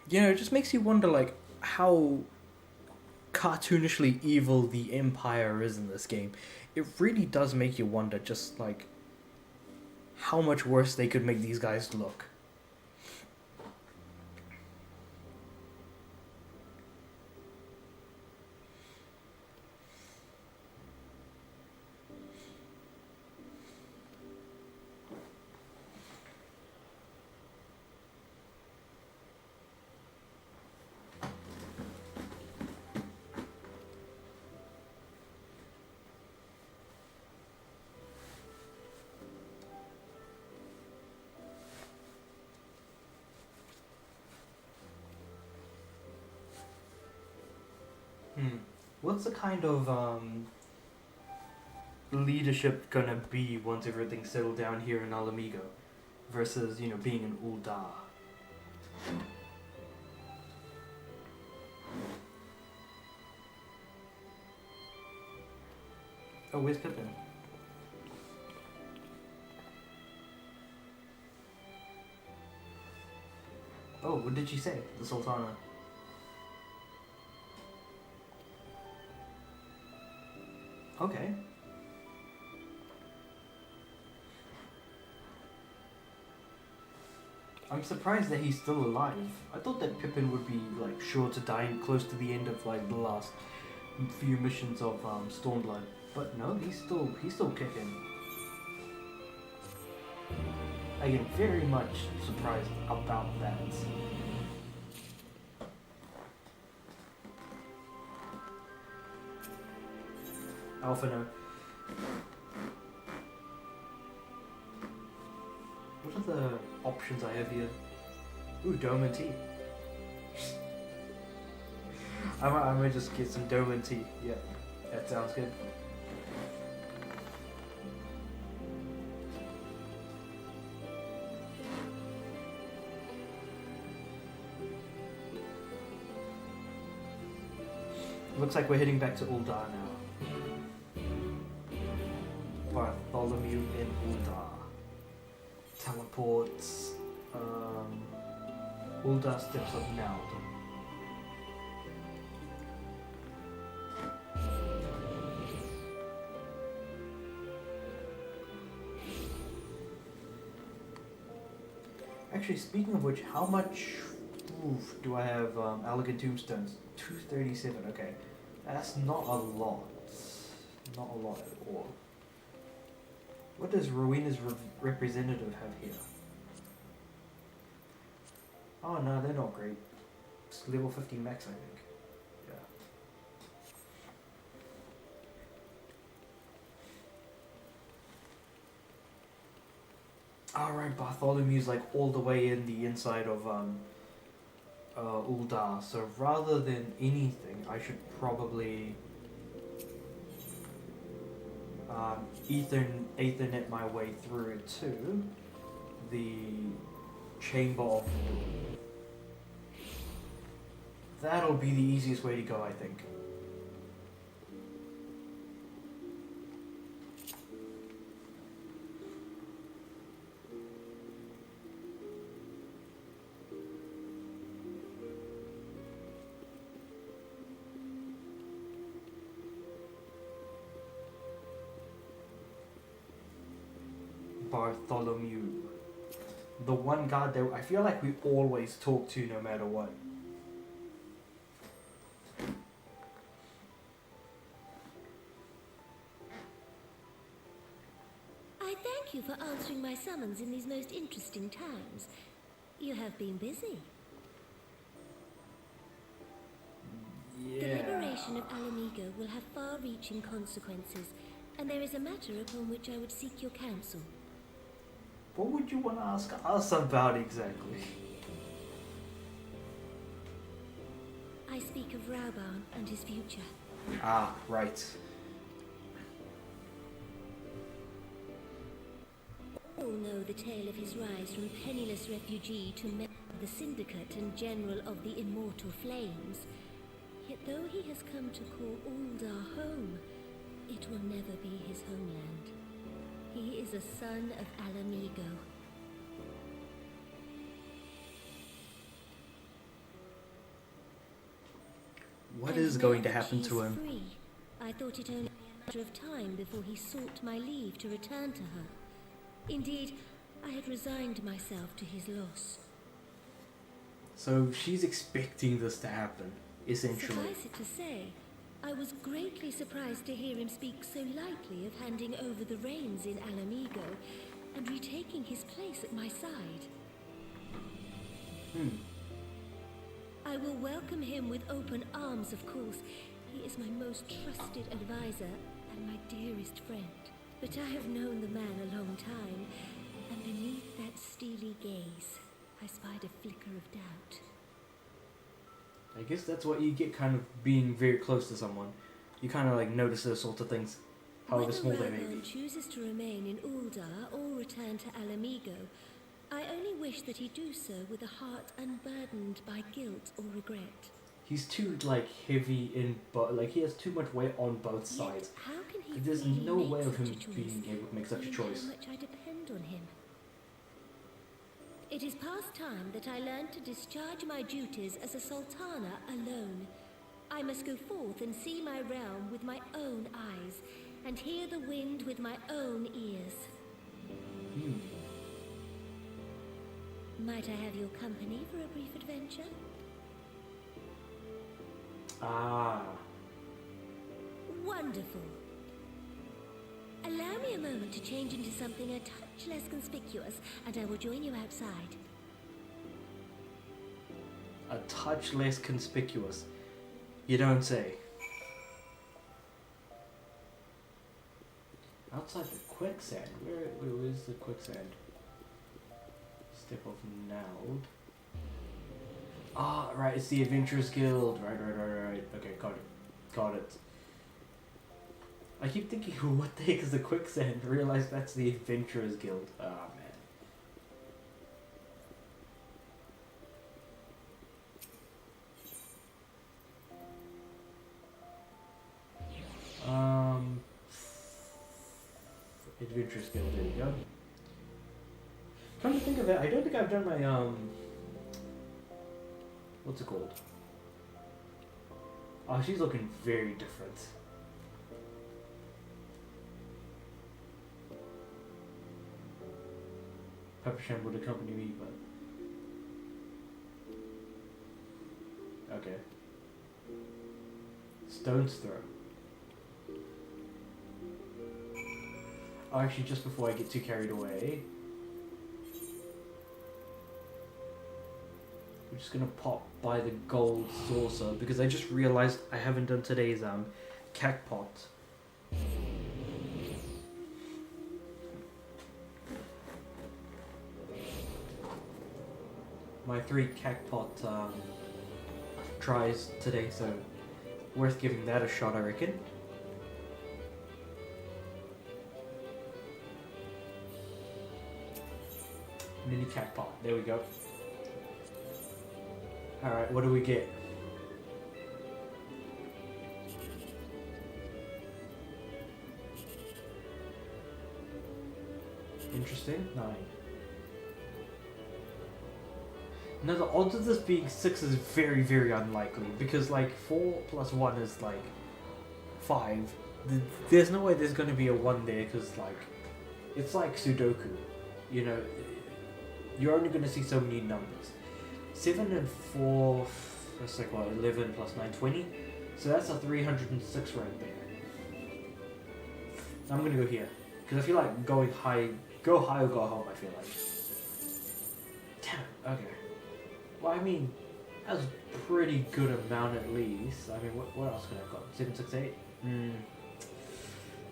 You know, it just makes you wonder, like, how cartoonishly evil the Empire is in this game. It really does make you wonder, just, like, how much worse they could make these guys look. What's the kind of leadership gonna be once everything's settled down here in Alamigo versus, you know, being in Uldar? Oh, where's Pippin? Oh, what did she say? The Sultana. Okay. I'm surprised that he's still alive. I thought that Pippin would be, like, sure to die close to the end of, like, the last few missions of Stormblood. But no, he's still kicking. I am very much surprised about that. Alpha no. What are the options I have here? Ooh, dome and tea. I might just get some dome and tea. Yeah, that sounds good. Looks like we're heading back to Uldar now. Bartholomew in Uldar. Teleports. Uldar Steps of Nald. Actually, speaking of which, how much do I have elegant tombstones? 237, okay. That's not a lot. Not a lot at all. What does Rowena's representative have here? Oh no, they're not great. It's level 50 max, I think. Yeah. Alright, Bartholomew's like all the way in the inside of Uldar, so rather than anything, I should probably Ethernet my way through to the Chamber of Rule. That'll be the easiest way to go, I think. Bartholomew. The one guard that I feel like we always talk to no matter what. I thank you for answering my summons in these most interesting times. You have been busy. Yeah. The liberation of Alamigo will have far-reaching consequences, and there is a matter upon which I would seek your counsel. What would you want to ask us about exactly? I speak of Rauban and his future. Ah, right. know the tale of his rise from penniless refugee to member of the Syndicate and General of the Immortal Flames. Yet though he has come to call Ul'dah home, it will never be his homeland. He is a son of Alamigo. What is going to happen to She is him? free. I thought it only a matter of time before he sought my leave to return to her. Indeed, I had resigned myself to his loss. So she's expecting this to happen, essentially. Suffice it to say, I was greatly surprised to hear him speak so lightly of handing over the reins in Alamigo and retaking his place at my side. I will welcome him with open arms, of course. He is my most trusted advisor and my dearest friend. But I have known the man a long time, and beneath that steely gaze, I spied a flicker of doubt. I guess that's what you get kind of being very close to someone. You kind of like notice those sorts of things, however small they may Whether Rohan be. chooses to remain in Ul'dah or return to Alamigo, I only wish that he do so with a heart unburdened by guilt or regret. He's too like heavy in, but like he has too much weight on both sides. Yet, how can he There's really no make way of such him a choice, being able to make such a knowing choice. How much I depend on him. It is past time that I learned to discharge my duties as a sultana alone. I must go forth and see my realm with my own eyes, and hear the wind with my own ears. Might I have your company for a brief adventure? Ah. Wonderful. Allow me a moment to change into something a touch less conspicuous, and I will join you outside. A touch less conspicuous. You don't say. Outside the quicksand. Where is the quicksand? Step off now. Ah, right, it's the Adventurers Guild. Right. Okay, got it. I keep thinking, what the heck is the quicksand? Realize that's the Adventurers Guild. Ah, man. Adventurers Guild, there you go. Come to think of it, I don't think I've done my, what's it called? Oh, she's looking very different. Peppersham would accompany me, but... Okay. Stone's Throw. Oh, actually, just before I get too carried away... I'm just gonna pop by the gold saucer, because I just realized I haven't done today's, cacpot. My 3 cacpot tries today, so worth giving that a shot, I reckon. Mini cacpot, there we go. Alright, what do we get? Interesting, 9. Now the odds of this being 6 is very, very unlikely, because like 4 plus 1 is like 5. There's no way there's going to be a 1 there, because like, it's like Sudoku, you know, you're only going to see so many numbers. 7 and 4, that's like what, 11 plus 9, 20, so that's a 306 right there. I'm going to go here, because I feel like going high, go high or go home, I feel like. Damn it, okay. Well, I mean, that's a pretty good amount at least. I mean, what else could I have got? 7, 6, 8?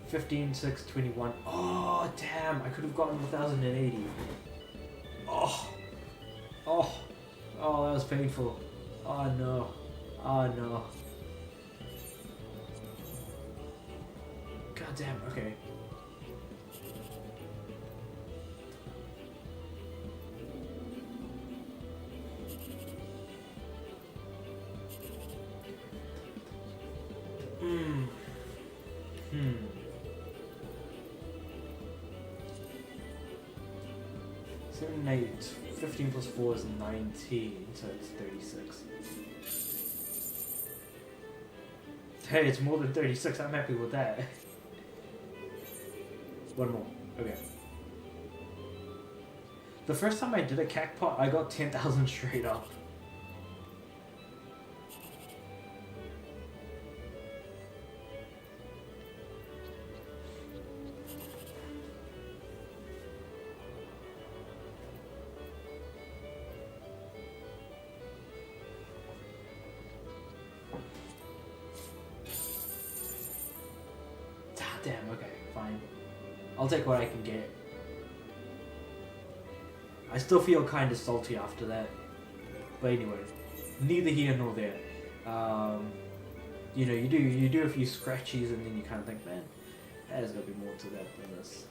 15, 6, 21. Oh, damn, I could have gotten 1,080. Oh, that was painful. Oh, no. Oh, no. God damn, okay. Hmm. 7, 8, 15 plus 4 is 19, so it's 36. Hey, it's more than 36, I'm happy with that. One more, okay. The first time I did a cactpot, I got 10,000 straight up. Damn, okay, fine. I'll take what I can get. I still feel kind of salty after that. But anyway, neither here nor there. You know, you do a few scratchies and then you kind of think, man, there's got to be more to that than this.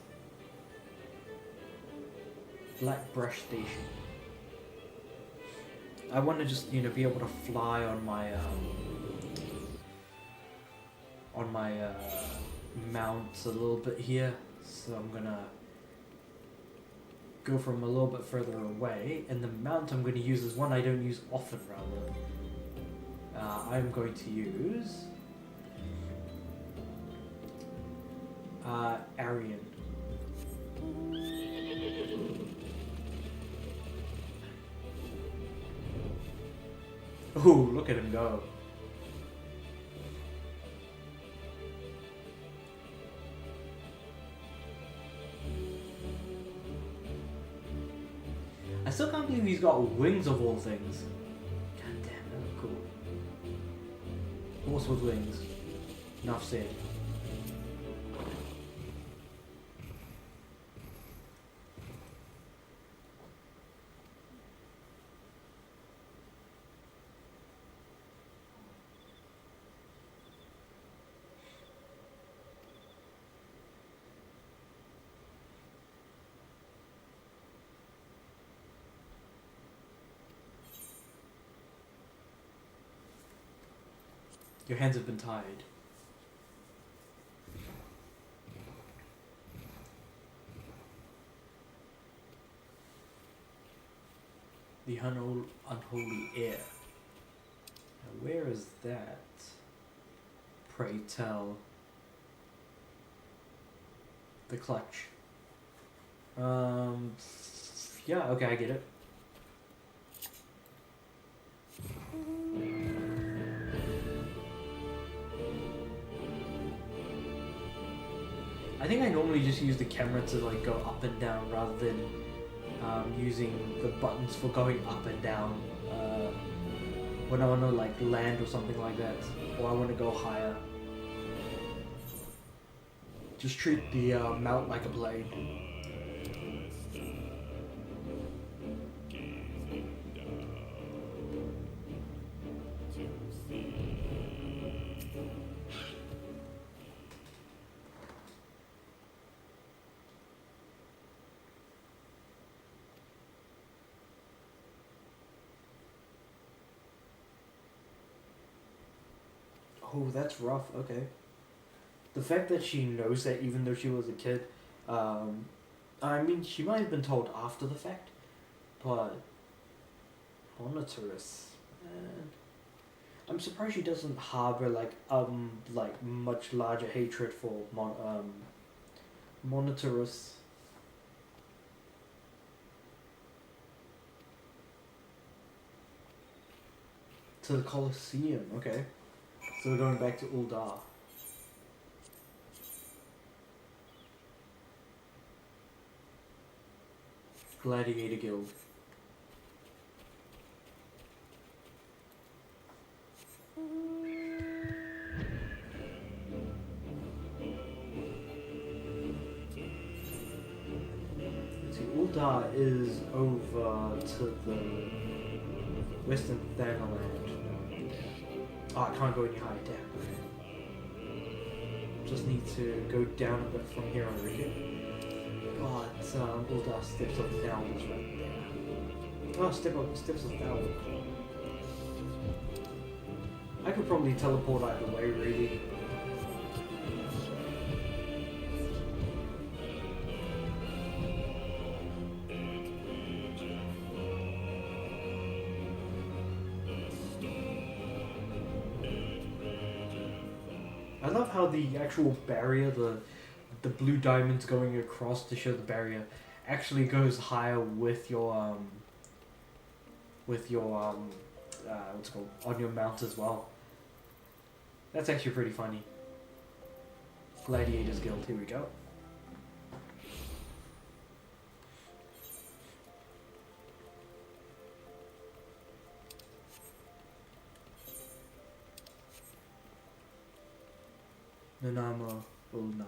Black Brush Station. I want to just, you know, be able to fly on my mounts a little bit here, so I'm gonna go from a little bit further away, and the mount I'm going to use is one I don't use often, rather. I'm going to use Arian. Ooh, look at him go. I still can't believe he's got wings of all things. God damn, that look cool. Horse with wings. Enough said. Your hands have been tied. The unholy air. Now where is that? Pray tell. The clutch. Yeah, okay, I get it. I think I normally just use the camera to like go up and down rather than using the buttons for going up and down when I want to like land or something like that, or I want to go higher. Just treat the mount like a blade. Oh, that's rough. Okay. The fact that she knows that even though she was a kid, I mean, she might have been told after the fact, but Monitorous, man. I'm surprised she doesn't harbor like much larger hatred for Monitorous. To the Colosseum, okay. So we're going back to Uldar. Gladiator Guild. See, Uldar is over to the Western Thanaland. Oh, I can't go any higher, damn. Just need to go down a bit from here, I reckon. But Uldar Steps of Thal is right there. Oh, Steps of Thal. I could probably teleport either way, really. love how the actual barrier, the blue diamonds going across to show the barrier, actually goes higher with your what's it called, on your mount as well. That's actually pretty funny. Gladiators Guild, here we go. Nanamo, Ulnamo.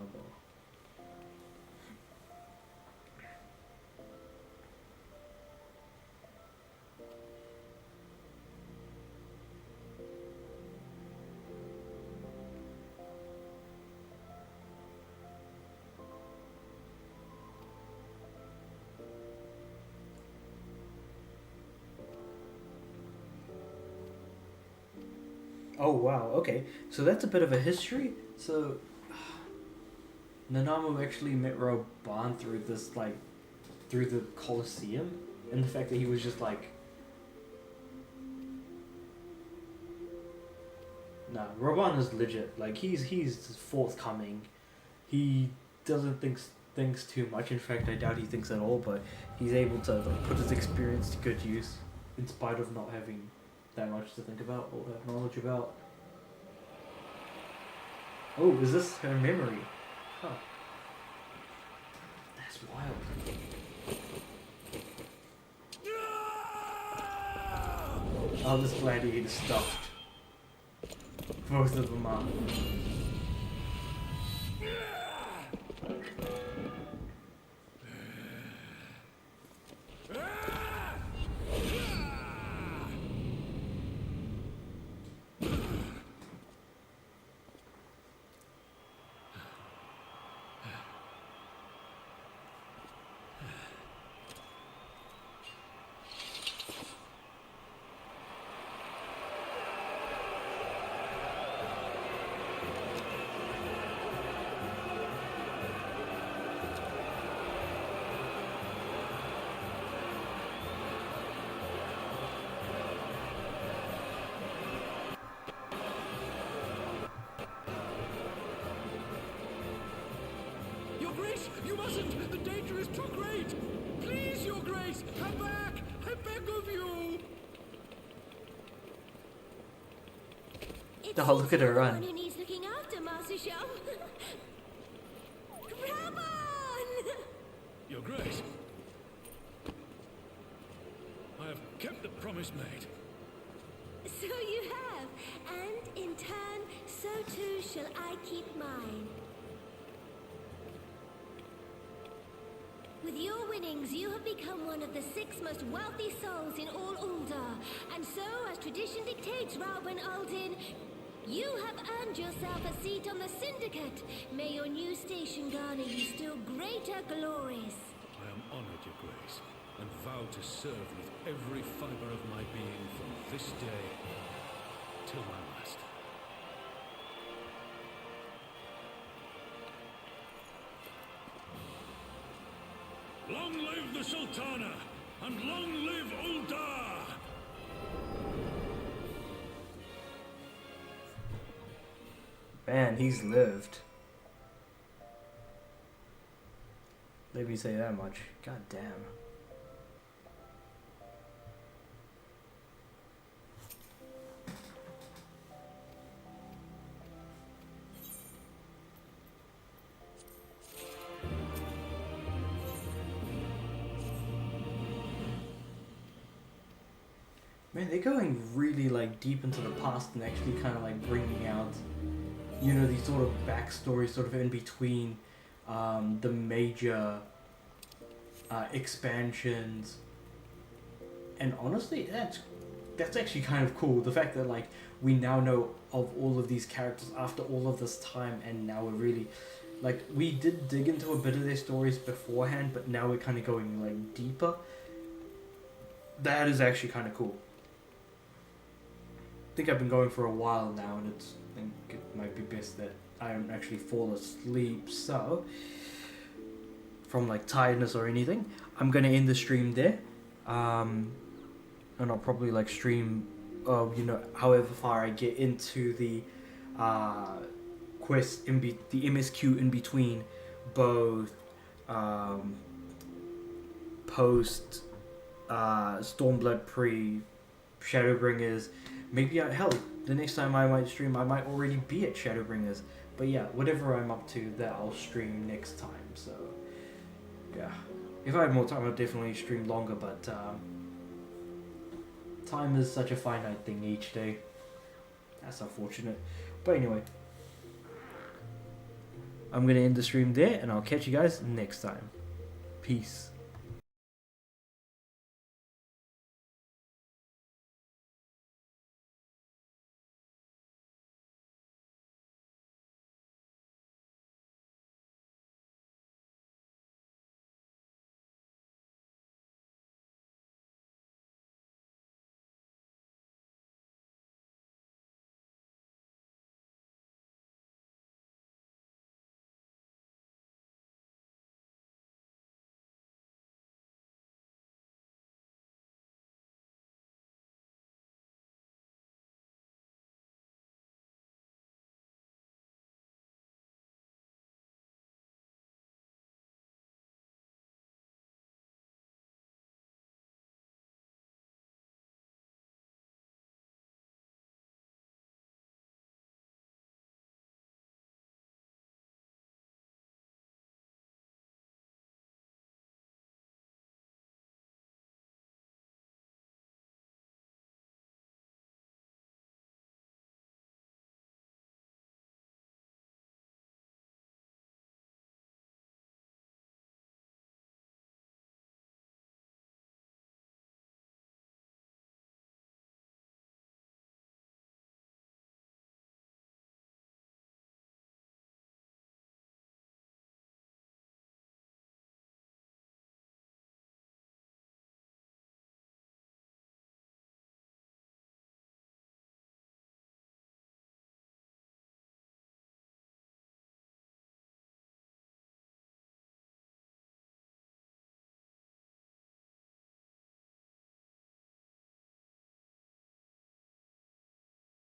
Oh wow, okay. So that's a bit of a history. So Nanamo actually met Roban through this, like, through the Colosseum, and the fact that he was just like, nah, Roban is legit. Like, he's forthcoming. He doesn't thinks too much. In fact, I doubt he thinks at all. But he's able to, like, put his experience to good use, in spite of not having that much to think about or have knowledge about. Oh, is this her memory? Huh. That's wild. Oh, this gladiator stuffed. Both of them are. Your Grace, you mustn't! The danger is too great! Please, Your Grace, come back! I beg of you! Oh, look at her run. Who needs looking after, Master Shah? Rabon! Your Grace, I have kept the promise made. So you have, and in turn, so too shall I keep mine. With your winnings, you have become one of the 6 most wealthy souls in all Ul'dah. And so, as tradition dictates, Rauben Aldin, you have earned yourself a seat on the Syndicate. May your new station garner you still greater glories. I am honored, Your Grace, and vow to serve with every fiber of my being from this day till my last. Long live the Sultana, and long live Ul'dah! Man, he's lived. Let me say that much. God damn. Man, they're going really, like, deep into the past and actually kind of, like, bringing out, you know, these sort of backstories sort of in between the major expansions. And honestly, that's actually kind of cool. The fact that, like, we now know of all of these characters after all of this time, and now we're really, like, we did dig into a bit of their stories beforehand, but now we're kind of going, like, deeper. That is actually kind of cool. I think I've been going for a while now, and I think it might be best that I don't actually fall asleep. So, from, like, tiredness or anything, I'm gonna end the stream there. And I'll probably, like, stream, you know, however far I get into the quests the MSQ in between both post Stormblood, pre Shadowbringers. Maybe hell, the next time I might stream, I might already be at Shadowbringers. But yeah, whatever I'm up to, that I'll stream next time. So yeah, if I had more time, I'd definitely stream longer. But time is such a finite thing each day. That's unfortunate. But anyway, I'm gonna end the stream there, and I'll catch you guys next time. Peace.